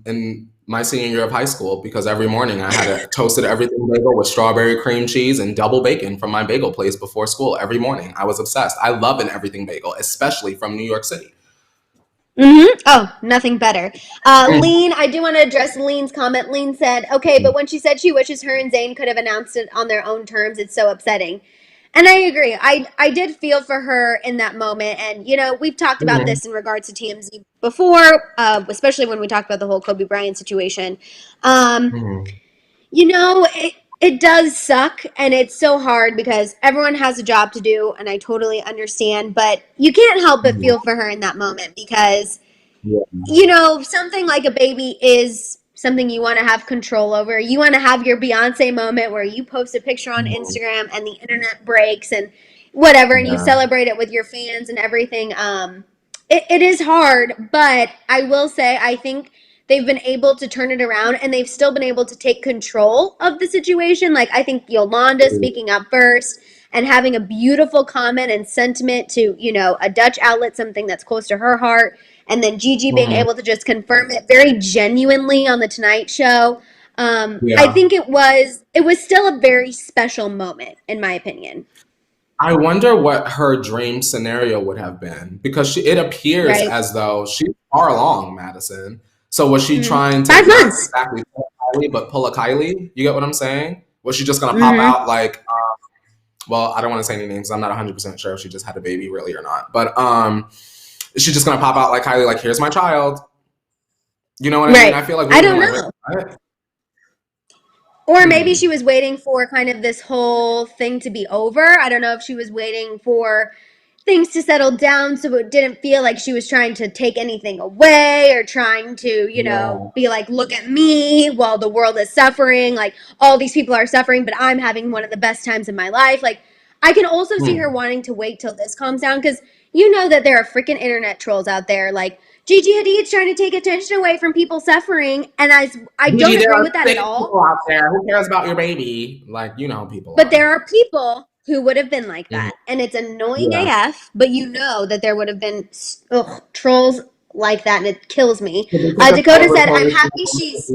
in my senior year of high school because every morning I had a toasted everything bagel with strawberry cream cheese and double bacon from my bagel place before school every morning. I was obsessed. I love an everything bagel, especially from New York City. Oh, nothing better. Lean, I do want to address Lean's comment. Lean said, okay, but when she said she wishes her and Zayn could have announced it on their own terms, it's so upsetting. And I agree. I did feel for her in that moment. And, you know, we've talked about this in regards to TMZ before, especially when we talked about the whole Kobe Bryant situation. You know, it does suck, and it's so hard because everyone has a job to do, and I totally understand, but you can't help but feel for her in that moment because, you know, something like a baby is something you want to have control over. You want to have your Beyonce moment where you post a picture on Instagram and the internet breaks and whatever, and you celebrate it with your fans and everything. It is hard, but I will say I think they've been able to turn it around and they've still been able to take control of the situation. Like, I think Yolanda speaking up first and having a beautiful comment and sentiment to, you know, a Dutch outlet, something that's close to her heart. And then Gigi being able to just confirm it very genuinely on the Tonight Show. I think it was still a very special moment, in my opinion. I wonder what her dream scenario would have been because it appears as though she's far along, Maddison. So was she trying to 5 months exactly pull a Kylie, but pull a Kylie? You get what I'm saying? Was she just gonna pop out like? Well, I don't want to say any names. I'm not 100% sure if she just had a baby really or not. But is she just gonna pop out like Kylie? Like, here's my child. You know what I mean? I feel like I don't know. Or maybe she was waiting for kind of this whole thing to be over. I don't know if she was waiting for things to settle down so it didn't feel like she was trying to take anything away or trying to, you know, be like, look at me while the world is suffering. Like, all these people are suffering, but I'm having one of the best times in my life. Like, I can also see her wanting to wait till this calms down because you know that there are freaking internet trolls out there like, Gigi Hadid's trying to take attention away from people suffering, and I don't agree with that at all. Out there. Who cares about your baby? Like, you know, people. But there are people who would have been like that, and it's annoying AF. But you know that there would have been trolls like that, and it kills me. Dakota said, "I'm happy she's."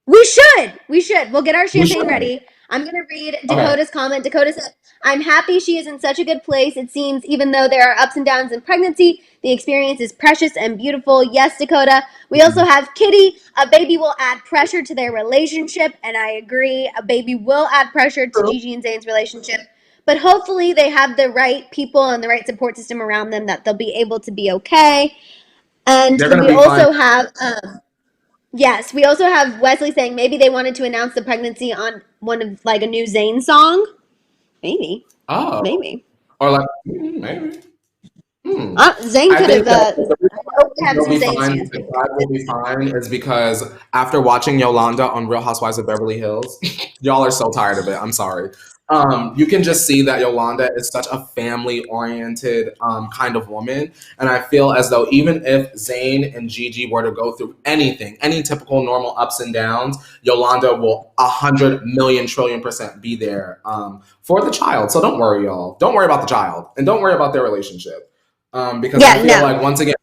We should. We'll get our champagne ready. I'm going to read Dakota's comment. Dakota said, I'm happy she is in such a good place. It seems even though there are ups and downs in pregnancy, the experience is precious and beautiful. Yes, Dakota. We also have Kitty. A baby will add pressure to their relationship, and I agree. A baby will add pressure to Gigi and Zayn's relationship. But hopefully they have the right people and the right support system around them that they'll be able to be okay. And we also have... Yes, we also have Wesley saying maybe they wanted to announce the pregnancy on one of like a new Zayn song. Maybe. Oh. Maybe. Or like maybe. Zayn could have. Will be fine is because after watching Yolanda on Real Housewives of Beverly Hills, y'all are so tired of it. I'm sorry. You can just see that Yolanda is such a family-oriented kind of woman. And I feel as though even if Zayn and Gigi were to go through anything, any typical normal ups and downs, Yolanda will 100 million trillion% be there for the child. So don't worry, y'all. Don't worry about the child. And don't worry about their relationship. Because I feel like, once again,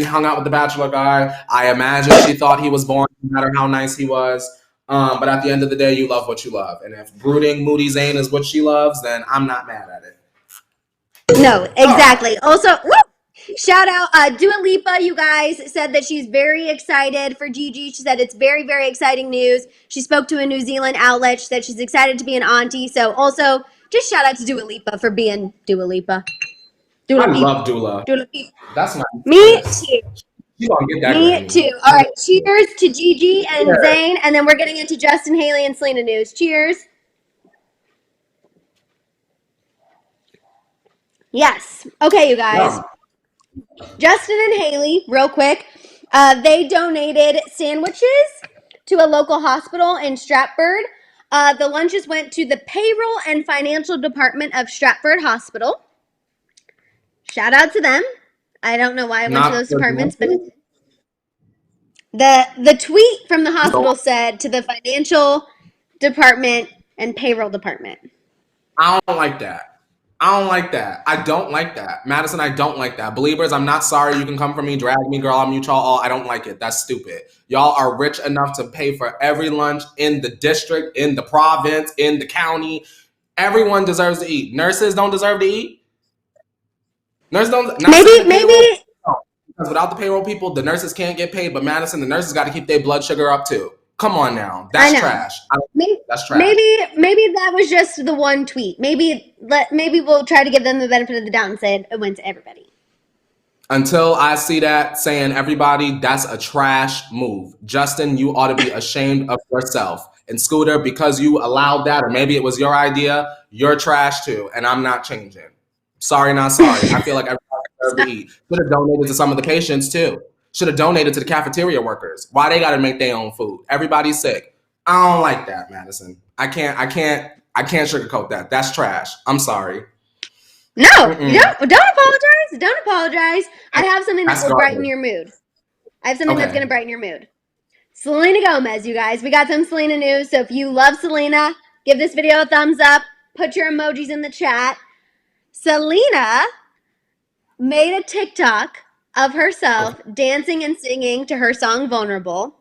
hung out with the Bachelor guy. I imagine she thought he was boring, no matter how nice he was. But at the end of the day, you love what you love. And if brooding, moody Zayn is what she loves, then I'm not mad at it. No, exactly. Also, shout out Dua Lipa, you guys, said that she's very excited for Gigi. She said it's very, very exciting news. She spoke to a New Zealand outlet. She said she's excited to be an auntie. So also, just shout out to Dua Lipa for being Dua Lipa. I love Dula. That's my Me too. Me too. All right. Cheers to Gigi and Zayn, and then we're getting into Justin, Hailey, and Selena news. Cheers. Yes. Okay, you guys. Yeah. Justin and HAILEY, real quick, they donated sandwiches to a local hospital in Stratford. The lunches went to the payroll and financial department of Stratford Hospital. Shout out to them. I don't know why it went to those departments, but the tweet from the hospital said to the financial department and payroll department. I don't like that. I don't like that. I don't like that. Maddison, I don't like that. Believers, I'm not sorry. You can come for me, drag me, girl. I'm mutual all. I don't like it. That's stupid. Y'all are rich enough to pay for every lunch in the district, in the province, in the county. Everyone deserves to eat. Nurses don't deserve to eat. Nurses don't. Maybe. Because without the payroll people, the nurses can't get paid. But Maddison, the nurses got to keep their blood sugar up too. Come on now. That's trash. That's trash. Maybe that was just the one tweet. Maybe we'll try to give them the benefit of the doubt and say it went to everybody. Until I see that saying everybody, that's a trash move. Justin, you ought to be ashamed of yourself. And Scooter, because you allowed that, or maybe it was your idea, you're trash too. And I'm not changing. Sorry, not sorry. I feel like everybody deserves to eat. Should have donated to some of the patients too. Should have donated to the cafeteria workers. Why they got to make their own food? Everybody's sick. I don't like that, Maddison. I can't sugarcoat that. That's trash. I'm sorry. No, don't apologize. Don't apologize. I have something that will brighten your mood. I have something that's going to brighten your mood. Selena Gomez, you guys. We got some Selena news. So if you love Selena, give this video a thumbs up. Put your emojis in the chat. Selena made a TikTok of herself dancing and singing to her song Vulnerable.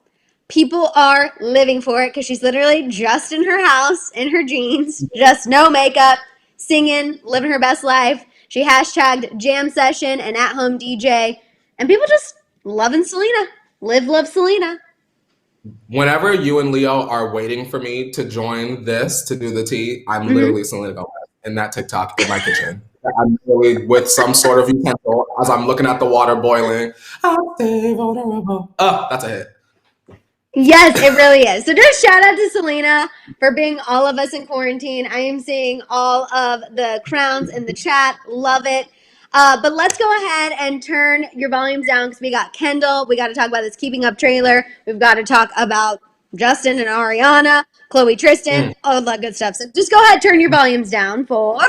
People are living for it because she's literally just in her house, in her jeans, just no makeup, singing, living her best life. She hashtagged jam session and at-home DJ. And people just loving Selena. Love Selena. Whenever you and Leo are waiting for me to join this, to do the tea, I'm literally Selena Gomez in that TikTok in my kitchen. I'm literally with some sort of utensil as I'm looking at the water boiling. I'll stay vulnerable. Oh, that's a hit. Yes, it really is. So just shout out to Selena for being all of us in quarantine. I am seeing all of the crowns in the chat. Love it. But let's go ahead and turn your volumes down because we got Kendall. We got to talk about this Keeping Up trailer. We've got to talk about Justin and Ariana, Chloe, Tristan, all that good stuff. So just go ahead, turn your volumes down for...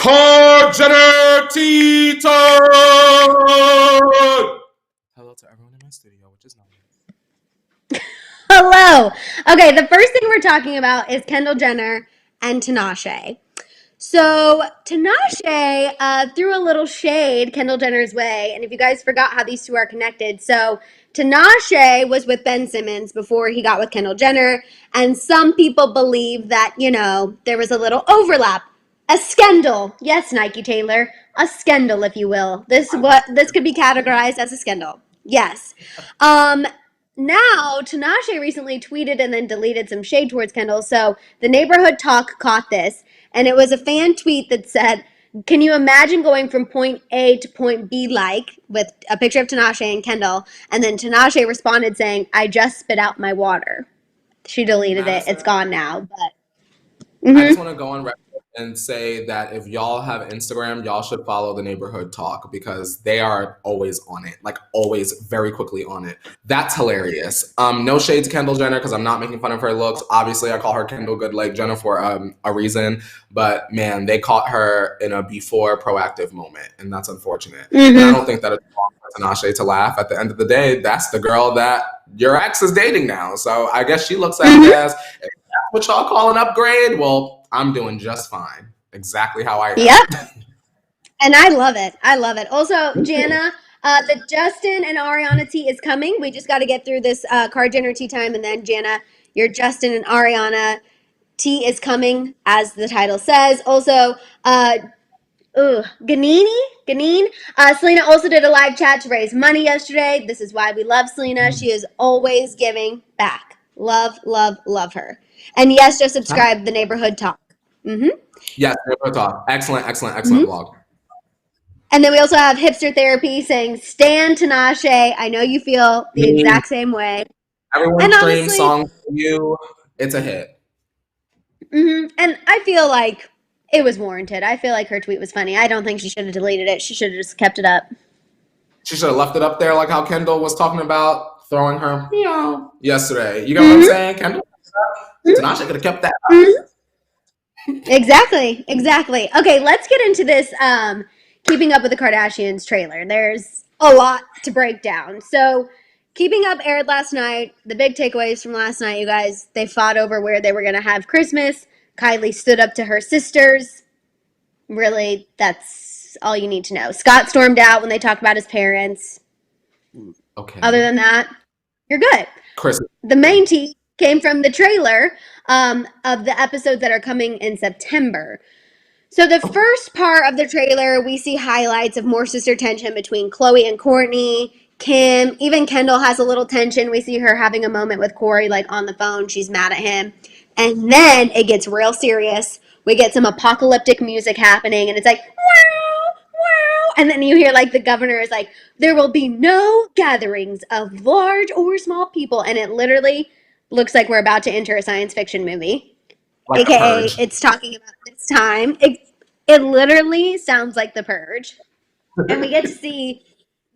Jenner Tito! Hello to everyone in my studio, which is not. Hello. Okay, the first thing we're talking about is Kendall Jenner and TINASHE. So TINASHE threw a little shade Kendall Jenner's way, and if you guys forgot how these two are connected, so TINASHE was with Ben Simmons before he got with Kendall Jenner, and some people believe that, you know, there was a little overlap. A scandal. Yes, Nike Taylor. A scandal, if you will. This could be categorized as a scandal. Yes. Now, TINASHE recently tweeted and then deleted some shade towards Kendall, so the Neighborhood Talk caught this, and it was a fan tweet that said, can you imagine going from point A to point B with a picture of TINASHE and Kendall, and then TINASHE responded saying, I just spit out my water. She deleted it. It's gone now, but... I just want to go on record and say that if y'all have Instagram, y'all should follow the Neighborhood Talk because they are always on it, like always very quickly on it. That's hilarious. No shade to Kendall Jenner because I'm not making fun of her looks. Obviously, I call her Kendall Goodlake Jenner for a reason. But man, they caught her in a before proactive moment, and that's unfortunate. And I don't think that it's wrong for TINASHE to laugh. At the end of the day, that's the girl that your ex is dating now. So I guess she looks at it as, if that's what y'all call an upgrade, well, I'm doing just fine. Exactly how I am. Yep. And I love it. I love it. Also, Jana, the Justin and Ariana tea is coming. We just got to get through this Card Jenner tea time. And then, Jana, your Justin and Ariana tea is coming, as the title says. Also, Ganine. Selena also did a live chat to raise money yesterday. This is why we love Selena. She is always giving back. Love her. And yes, just subscribe to the Neighborhood Talk. Yes, Neighborhood Talk. Excellent vlog. And then we also have Hipster Therapy saying, Stan TINASHE. I know you feel the exact same way. Everyone streams songs for you. It's a hit. And I feel like It was warranted. I feel like her tweet was funny. I don't think she should have deleted it. She should have just kept it up. She should have left it up there like how Kendall was talking about throwing her meow yesterday. You know what I'm saying? Kendall, Tinashe could have kept that up. Exactly. Okay, let's get into this Keeping Up with the Kardashians trailer. There's a lot to break down. So, Keeping Up aired last night. The big takeaways from last night, you guys, they fought over where they were going to have Christmas. Kylie stood up to her sisters. Really, that's all you need to know. Scott stormed out when they talked about his parents. Okay. Other than that, you're good. Chris. The main tea came from the trailer of the episodes that are coming in September. So the first part of the trailer, we see highlights of more sister tension between Khloe and Courtney, Kim, even Kendall has a little tension. We see her having a moment with Corey, like on the phone. She's mad at him. And then it gets real serious. We get some apocalyptic music happening, and it's like, wow, wow. And then you hear like the governor is like, there will be no gatherings of large or small people. And it literally looks like we're about to enter a science fiction movie. Like AKA, it's talking about this time. It literally sounds like The Purge. And we get to see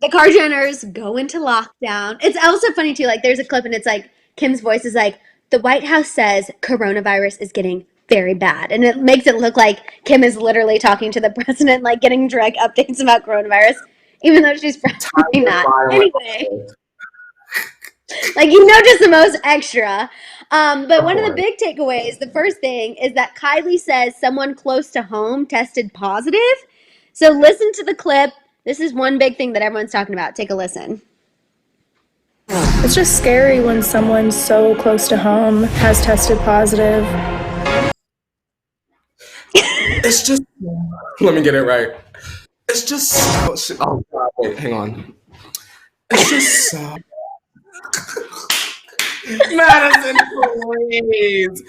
the Kardashians go into lockdown. It's also funny, too. Like, there's a clip, and it's like, Kim's voice is like, the White House says coronavirus is getting very bad. And it makes it look like Kim is literally talking to the president, like, getting direct updates about coronavirus, even though she's probably not. Anyway. Like, just the most extra. But one of the big takeaways, the first thing, is that Kylie says someone close to home tested positive. So listen to the clip. This is one big thing that everyone's talking about. Take a listen. It's just scary when someone so close to home has tested positive. It's just, let me get it right. It's just so, oh God, wait, hang on. It's just so, Maddison, please.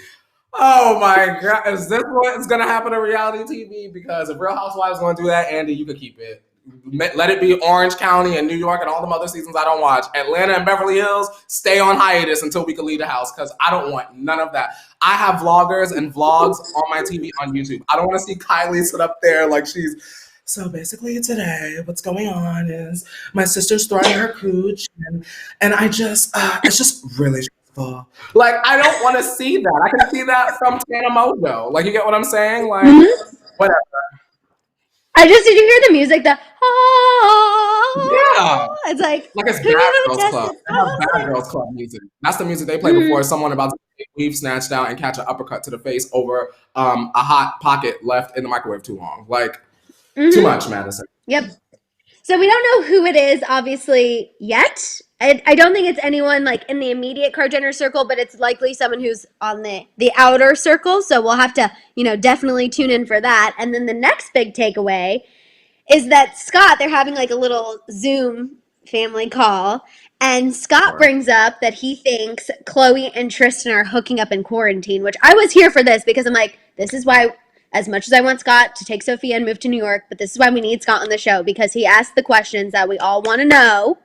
Oh my God, is this what's gonna happen to reality TV? Because if Real Housewives gonna do that, Andy, you could keep it. Let it be Orange County and New York and all them other seasons I don't watch. Atlanta and Beverly Hills, stay on hiatus until we can leave the house because I don't want none of that. I have vloggers and vlogs on my TV on YouTube. I don't want to see Kylie sit up there like she's, so basically today what's going on is my sister's throwing her cooch and I just, it's just really stressful. Like, I don't want to see that. I can see that from Tana Mojo. Like, you get what I'm saying? Like, whatever. Did you hear the music? Yeah. It's like it's Bad Girls Club. They have Bad Girls Club music. That's the music they play before someone about to get weave snatched out and catch an uppercut to the face over a hot pocket left in the microwave too long. Like, too much, Maddison. Yep. So we don't know who it is, obviously, yet. I don't think it's anyone like in the immediate Kardashian circle, but it's likely someone who's on the outer circle. So we'll have to, definitely tune in for that. And then the next big takeaway is that Scott, they're having like a little Zoom family call. And Scott brings up that he thinks Khloe and Tristan are hooking up in quarantine, which I was here for this because I'm like, this is why, as much as I want Scott to take Sophia and move to New York, but this is why we need Scott on the show because he asked the questions that we all want to know.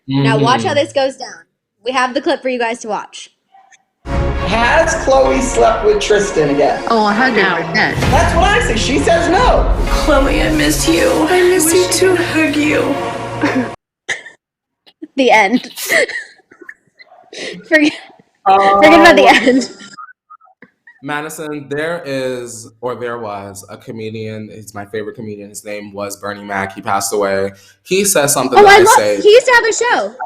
Now watch how this goes down. We have the clip for you guys to watch. Has Khloe slept with Tristan again? Oh, 100%. That's what I say. She says no. Khloe, I miss you. I miss you to hug you. The end. Forget about the end. Maddison, there was a comedian. He's my favorite comedian. His name was Bernie Mac. He passed away. He says something He used to have a show.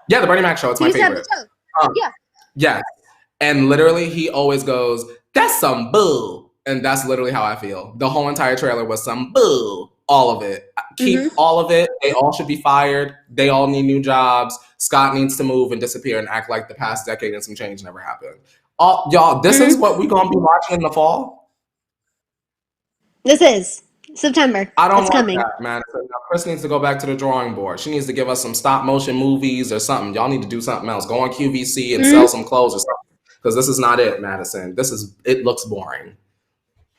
Yeah, the Bernie Mac show. It's my favorite. Yeah. Yeah. And literally, he always goes, "That's some boo," and that's literally how I feel. The whole entire trailer was some boo. All of it. Keep all of it. They all should be fired. They all need new jobs. Scott needs to move and disappear and act like the past decade and some change never happened. Y'all, this is what we're going to be watching in the fall? This is September. I don't it's want coming. that, man. Chris needs to go back to the drawing board. She needs to give us some stop motion movies or something. Y'all need to do something else. Go on QVC and sell some clothes or something. Because this is not it, Maddison. It looks boring.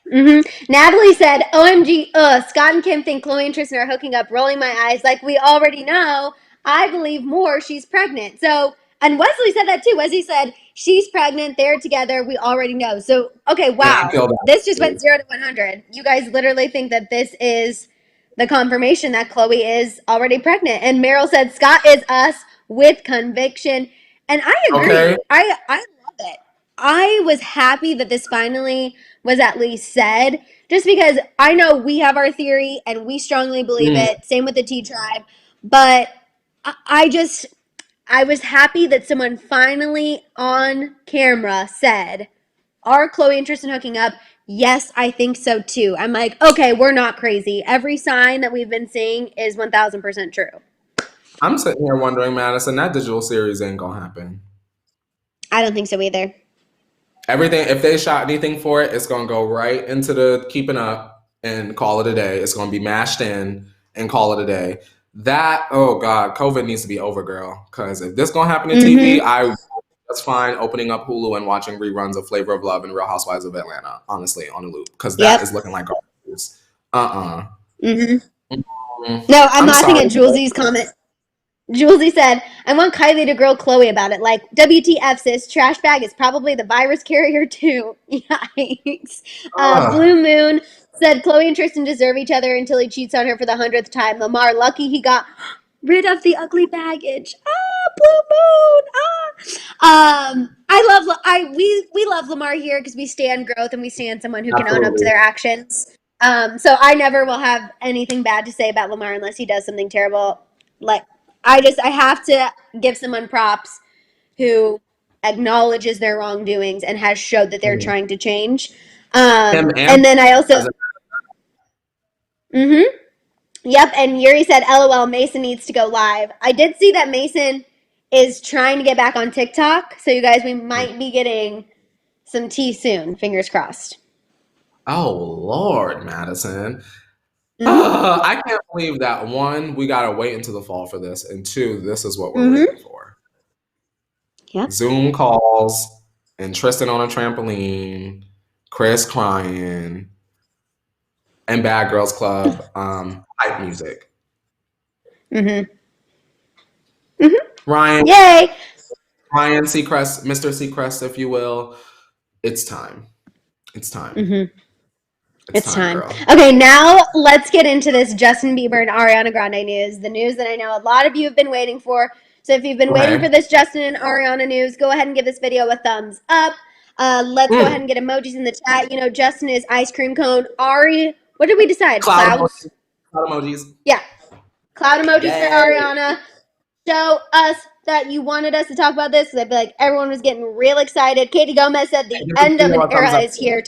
Natalie said, OMG, Scott and Kim think Khloe and Tristan are hooking up, rolling my eyes like we already know. I believe more she's pregnant. So And Wesley said that too. Wesley said, she's pregnant, they're together, we already know. So, okay, wow. This just went 0 to 100. You guys literally think that this is the confirmation that Chloe is already pregnant. And Meryl said, Scott is us with conviction. And I agree. Okay. I love it. I was happy that this finally was at least said, just because I know we have our theory and we strongly believe it. Same with the T Tribe. But I was happy that someone finally on camera said, are Chloe and Tristan hooking up? Yes, I think so too. I'm like, okay, we're not crazy. Every sign that we've been seeing is 1000% true. I'm sitting here wondering, Maddison, that digital series ain't gonna happen. I don't think so either. Everything, if they shot anything for it, it's gonna go right into the keeping up and call it a day. It's gonna be mashed in and call it a day. That, oh God, COVID needs to be over, girl. Because if this gonna happen in TV, that's fine opening up Hulu and watching reruns of Flavor of Love and Real Housewives of Atlanta, honestly, on a loop. Because that is looking like garbage. No, I'm laughing at Julesie's comment. Julesie said, I want Kylie to grill Chloe about it. Like, WTF, sis, trash bag is probably the virus carrier too. Yikes. Blue Moon said, Chloe and Tristan deserve each other until he cheats on her for the 100th time. Lamar, lucky he got rid of the ugly baggage. Blue Moon. We love Lamar here because we stand growth and we stand someone who can own up to their actions. So I never will have anything bad to say about Lamar unless he does something terrible. Like, I have to give someone props who acknowledges their wrongdoings and has showed that they're trying to change. And then I also, yep. And Yuri said, LOL, Mason needs to go live. I did see that Mason is trying to get back on TikTok. So you guys, we might be getting some tea soon. Fingers crossed. Oh, Lord, Maddison. I can't believe that, one, we gotta wait until the fall for this, and two, this is what we're waiting for. Yep. Zoom calls and Tristan on a trampoline, Chris crying, and Bad Girls Club hype music. Ryan. Yay! Ryan Seacrest, Mr. Seacrest, if you will. It's time. It's time. It's time. Okay, now let's get into this Justin Bieber and Ariana Grande news. The news that I know a lot of you have been waiting for. So if you've been waiting for this Justin and Ariana news, go ahead and give this video a thumbs up. Let's go ahead and get emojis in the chat. You know, Justin is ice cream cone. Ari, what did we decide? Clouds? Cloud emojis. Yeah. Cloud emojis for Ariana. Show us that you wanted us to talk about this. I feel like everyone was getting real excited. Katie Gomez said the end of an era is here.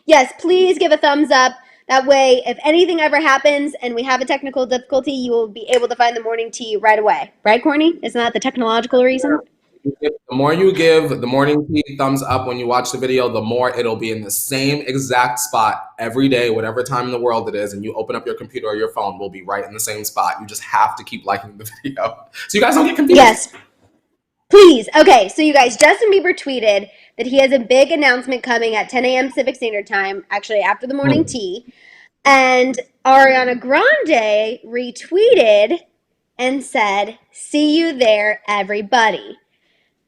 Yes, please give a thumbs up. That way, if anything ever happens and we have a technical difficulty, you will be able to find the morning tea right away. Right, Courtney? Isn't that the technological reason? The more you give the morning tea thumbs up when you watch the video, the more it'll be in the same exact spot every day, whatever time in the world it is, and you open up your computer or your phone, will be right in the same spot. You just have to keep liking the video. So you guys don't get confused. Yes. Please. Okay, so you guys, Justin Bieber tweeted that he has a big announcement coming at 10 a.m. Pacific Standard Time, actually after the morning tea. And Ariana Grande retweeted and said, see you there, everybody.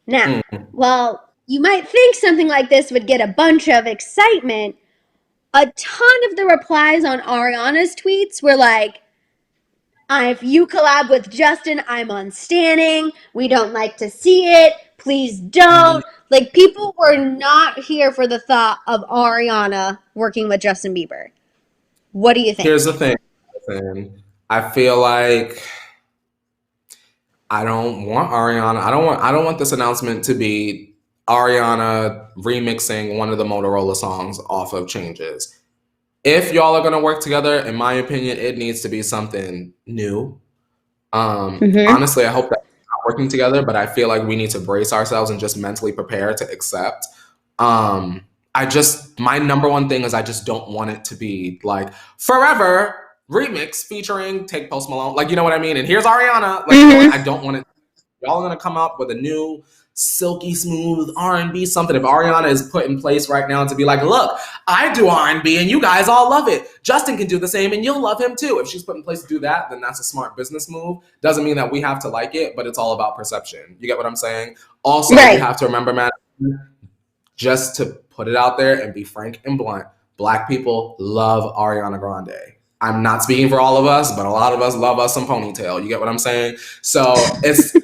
Now, while you might think something like this would get a bunch of excitement, a ton of the replies on Ariana's tweets were like, if you collab with Justin, I'm unstanding. We don't like to see it. Please don't. Like, people were not here for the thought of Ariana working with Justin Bieber. What do you think? Here's the thing. I feel like I don't want Ariana. I don't want this announcement to be Ariana remixing one of the Motorola songs off of Changes. If y'all are gonna work together, in my opinion, it needs to be something new. Honestly, I hope that we're not working together, but I feel like we need to brace ourselves and just mentally prepare to accept. My number one thing is I just don't want it to be like Forever remix featuring Take Post Malone. Like, you know what I mean? And here's Ariana. Like, I don't want it. Y'all are gonna come up with a new silky smooth R&B something. If Ariana is put in place right now to be like, look, I do R&B and you guys all love it. Justin can do the same and you'll love him too. If she's put in place to do that, then that's a smart business move. Doesn't mean that we have to like it, but it's all about perception. You get what I'm saying? Also, you have to remember, Maddison, just to put it out there and be frank and blunt, Black people love Ariana Grande. I'm not speaking for all of us, but a lot of us love us some ponytail. You get what I'm saying? So it's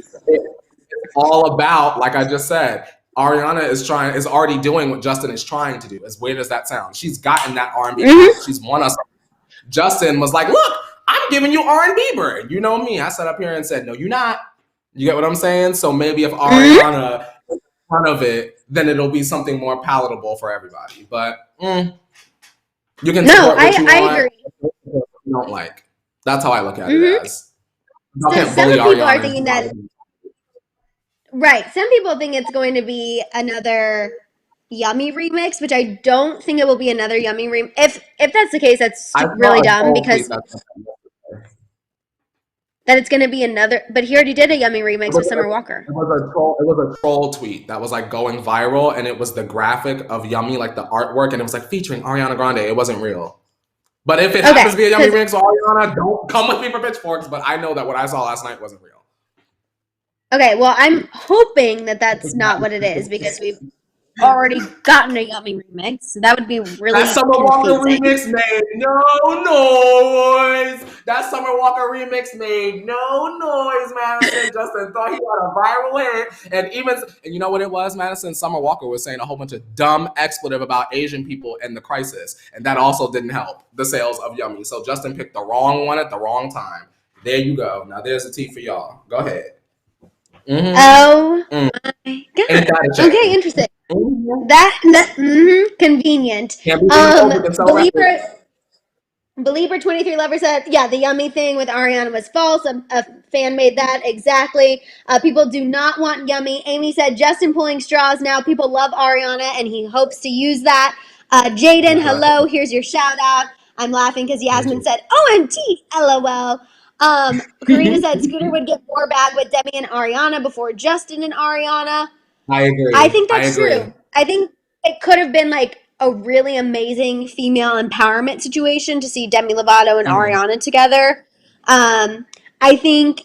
all about, like I just said, Ariana is already doing what Justin is trying to do. As weird as that sounds, she's gotten that R&B. She's won us. Justin was like, look, I'm giving you R&B bird. You know me. I sat up here and said, no, you're not. You get what I'm saying? So maybe if Ariana is in front of it, then it'll be something more palatable for everybody. But you can support what you want. I agree. You don't like. That's how I look at it as. So some people are thinking that. Right. Some people think it's going to be another Yummy remix, which I don't think it will be another Yummy remix. If that's the case, that's really dumb because that it's going to be another. But he already did a Yummy remix with Summer Walker. It was a troll tweet that was like going viral, and it was the graphic of Yummy, like the artwork, and it was like featuring Ariana Grande. It wasn't real. But if it happens to be a Yummy remix of Ariana, don't come with me for pitchforks. But I know that what I saw last night wasn't real. Okay, well, I'm hoping that that's not what it is because we've already gotten a Yummy remix. So that would be really That Summer Walker remix made no noise. That Summer Walker remix made no noise, Maddison. Justin thought he had a viral hit. And you know what it was, Maddison? Summer Walker was saying a whole bunch of dumb expletive about Asian people and the crisis. And that also didn't help the sales of Yummy. So Justin picked the wrong one at the wrong time. There you go. Now there's the tea for y'all. Go ahead. Oh my God. Okay, interesting. Convenient. Belieber 23 Lover said, yeah, the Yummy thing with Ariana was false. A fan made that exactly. People do not want Yummy. Amy said, Justin pulling straws now. People love Ariana and he hopes to use that. Jaden, hello. Here's your shout out. I'm laughing because Yasmin said, OMT, LOL. Karina said Scooter would get more bag with Demi and Ariana before Justin and Ariana. I agree. I think that's true. I think it could have been like a really amazing female empowerment situation to see Demi Lovato and Ariana together. I think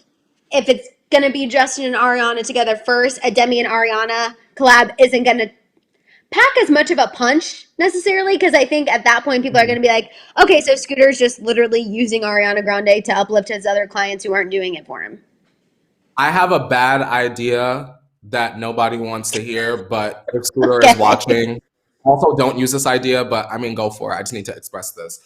if it's going to be Justin and Ariana together first, a Demi and Ariana collab isn't going to pack as much of a punch necessarily, because I think at that point people are going to be like, okay, so Scooter's just literally using Ariana Grande to uplift his other clients who aren't doing it for him. I have a bad idea that nobody wants to hear, but if Scooter is watching, also don't use this idea, but I mean, go for it. I just need to express this.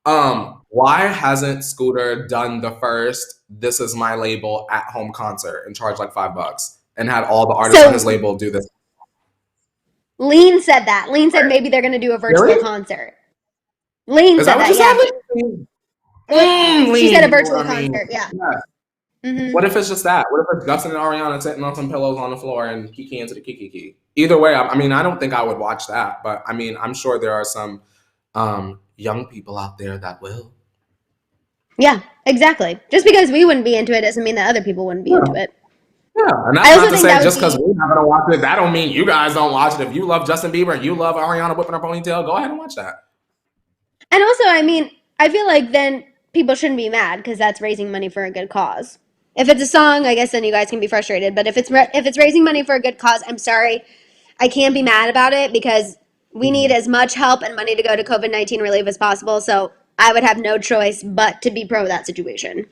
Why hasn't Scooter done the first This Is My Label at-home concert and charged like $5 and had all the artists on his label do this? Lean said that. Lean said maybe they're going to do a virtual concert. Lean said that, yeah. She said a virtual concert, yeah. What if it's just that? What if it's Justin and Ariana sitting on some pillows on the floor and Kiki into the Kiki? Either way, I mean, I don't think I would watch that, but I mean, I'm sure there are some young people out there that will. Yeah, exactly. Just because we wouldn't be into it doesn't mean that other people wouldn't be into it. Yeah, and that's not to say just because we're not going to watch it, that don't mean you guys don't watch it. If you love Justin Bieber and you love Ariana whipping her ponytail, go ahead and watch that. And also, I mean, I feel like then people shouldn't be mad because that's raising money for a good cause. If it's a song, I guess then you guys can be frustrated. But if it's raising money for a good cause, I'm sorry, I can't be mad about it because we need as much help and money to go to COVID-19 relief as possible. So I would have no choice but to be pro that situation.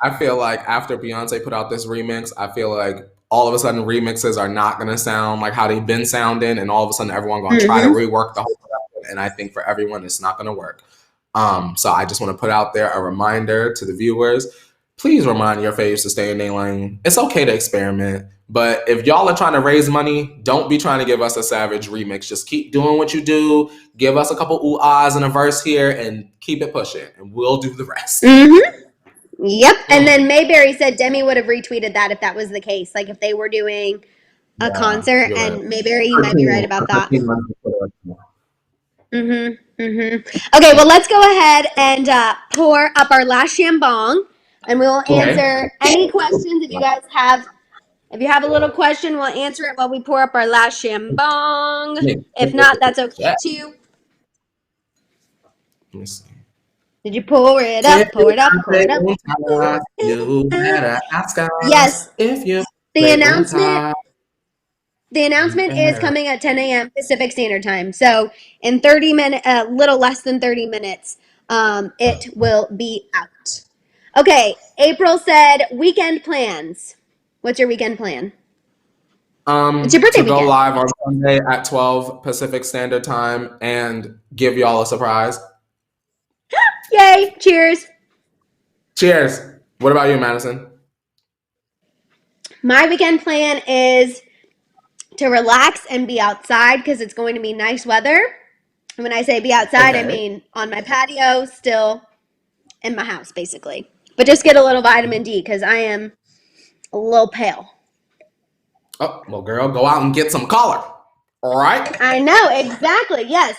I feel like after Beyonce put out this remix, I feel like all of a sudden remixes are not going to sound like how they've been sounding, and all of a sudden everyone going to try to rework the whole production, and I think for everyone it's not going to work. So I just want to put out there a reminder to the viewers, please remind your faves to stay in their lane. It's okay to experiment, but if y'all are trying to raise money, don't be trying to give us a savage remix. Just keep doing what you do, give us a couple ooh-ahs and a verse here, and keep it pushing, and we'll do the rest. Yep. And then Mayberry said Demi would have retweeted that if that was the case. Like if they were doing a concert, and right. Mayberry, you might be right about that. Okay, well, let's go ahead and pour up our last shambong, and we will answer any questions if you guys have If you have a little question, we'll answer it while we pour up our last shambong. Yeah. If not, that's okay Yeah. too. Let me see. Did you pour it up? Pour it up, pour it up. You better ask us. Yes. If you The announcement is coming at 10 a.m. Pacific Standard Time. So in 30 minutes, a little less than 30 minutes, it will be out. Okay, April said weekend plans. What's your weekend plan? It's your birthday to go weekend. live on Sunday at 12 Pacific Standard Time and give y'all a surprise. Yay! Cheers. Cheers. What about you, Maddison? My weekend plan is to relax and be outside because it's going to be nice weather. And when I say be outside, I mean on my patio, still in my house, basically. But just get a little vitamin D because I am a little pale. Oh, well, girl, go out and get some color. All right? I know, exactly. Yes.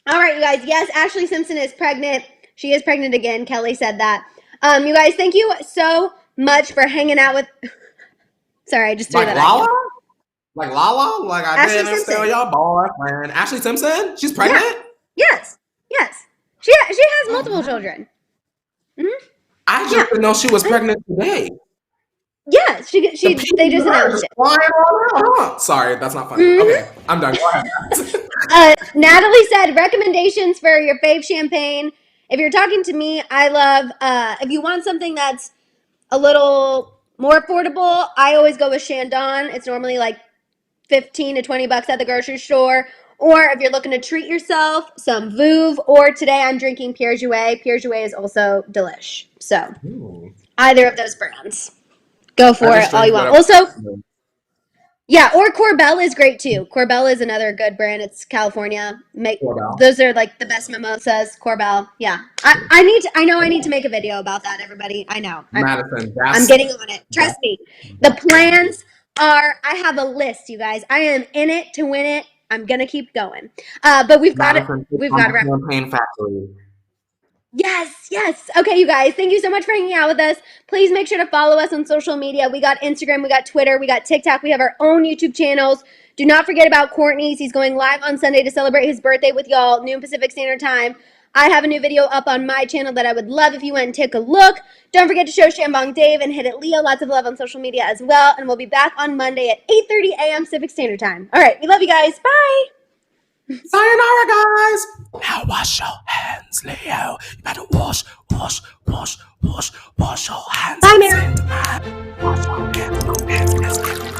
All right, you guys. Yes, Ashley Simpson is pregnant. She is pregnant again. Kelly said that. You guys, thank you so much for hanging out with... Sorry, I just threw that Lala? at you. Like Lala? Like I Ashley didn't Simpson. steal your boyfriend. Ashley Simpson? She's pregnant? Yeah. Yes. She has multiple children. Mm-hmm. I just didn't know she was pregnant today. Yeah, they just announced it. Sorry, that's not funny. Mm-hmm. Okay, I'm done. Go ahead. Natalie said recommendations for your fave champagne. If you're talking to me, I love, if you want something that's a little more affordable, I always go with Chandon. It's normally like 15 to 20 bucks at the grocery store. Or if you're looking to treat yourself, some Veuve. Or today I'm drinking Pierre Jouet. Pierre Jouet is also delish. So either of those brands. Go for it all you want. Also, yeah, or Corbel is great too. Corbel is another good brand. It's California. Those are like the best mimosas. Corbel, yeah. I need to make a video about that. Everybody, I know. Madison, I'm getting on it. Trust me. The plans are. I have a list, you guys. I am in it to win it. I'm gonna keep going. But we've got it. We've got it. Champagne Factory. Yes. Okay, you guys, thank you so much for hanging out with us. Please make sure to follow us on social media. We got Instagram, we got Twitter, we got TikTok. We have our own YouTube channels. Do not forget about Courtney's. He's going live on Sunday to celebrate his birthday with y'all, noon Pacific Standard Time. I have a new video up on my channel that I would love if you went and take a look. Don't forget to show Shambong Dave and Hit It Leo lots of love on social media as well. And we'll be back on Monday at 8:30 a.m. Pacific Standard Time. All right, we love you guys. Bye. Sayonara, guys. Now wash your hands, Leo. You better wash your hands. Bye, Mary. Wash your hands.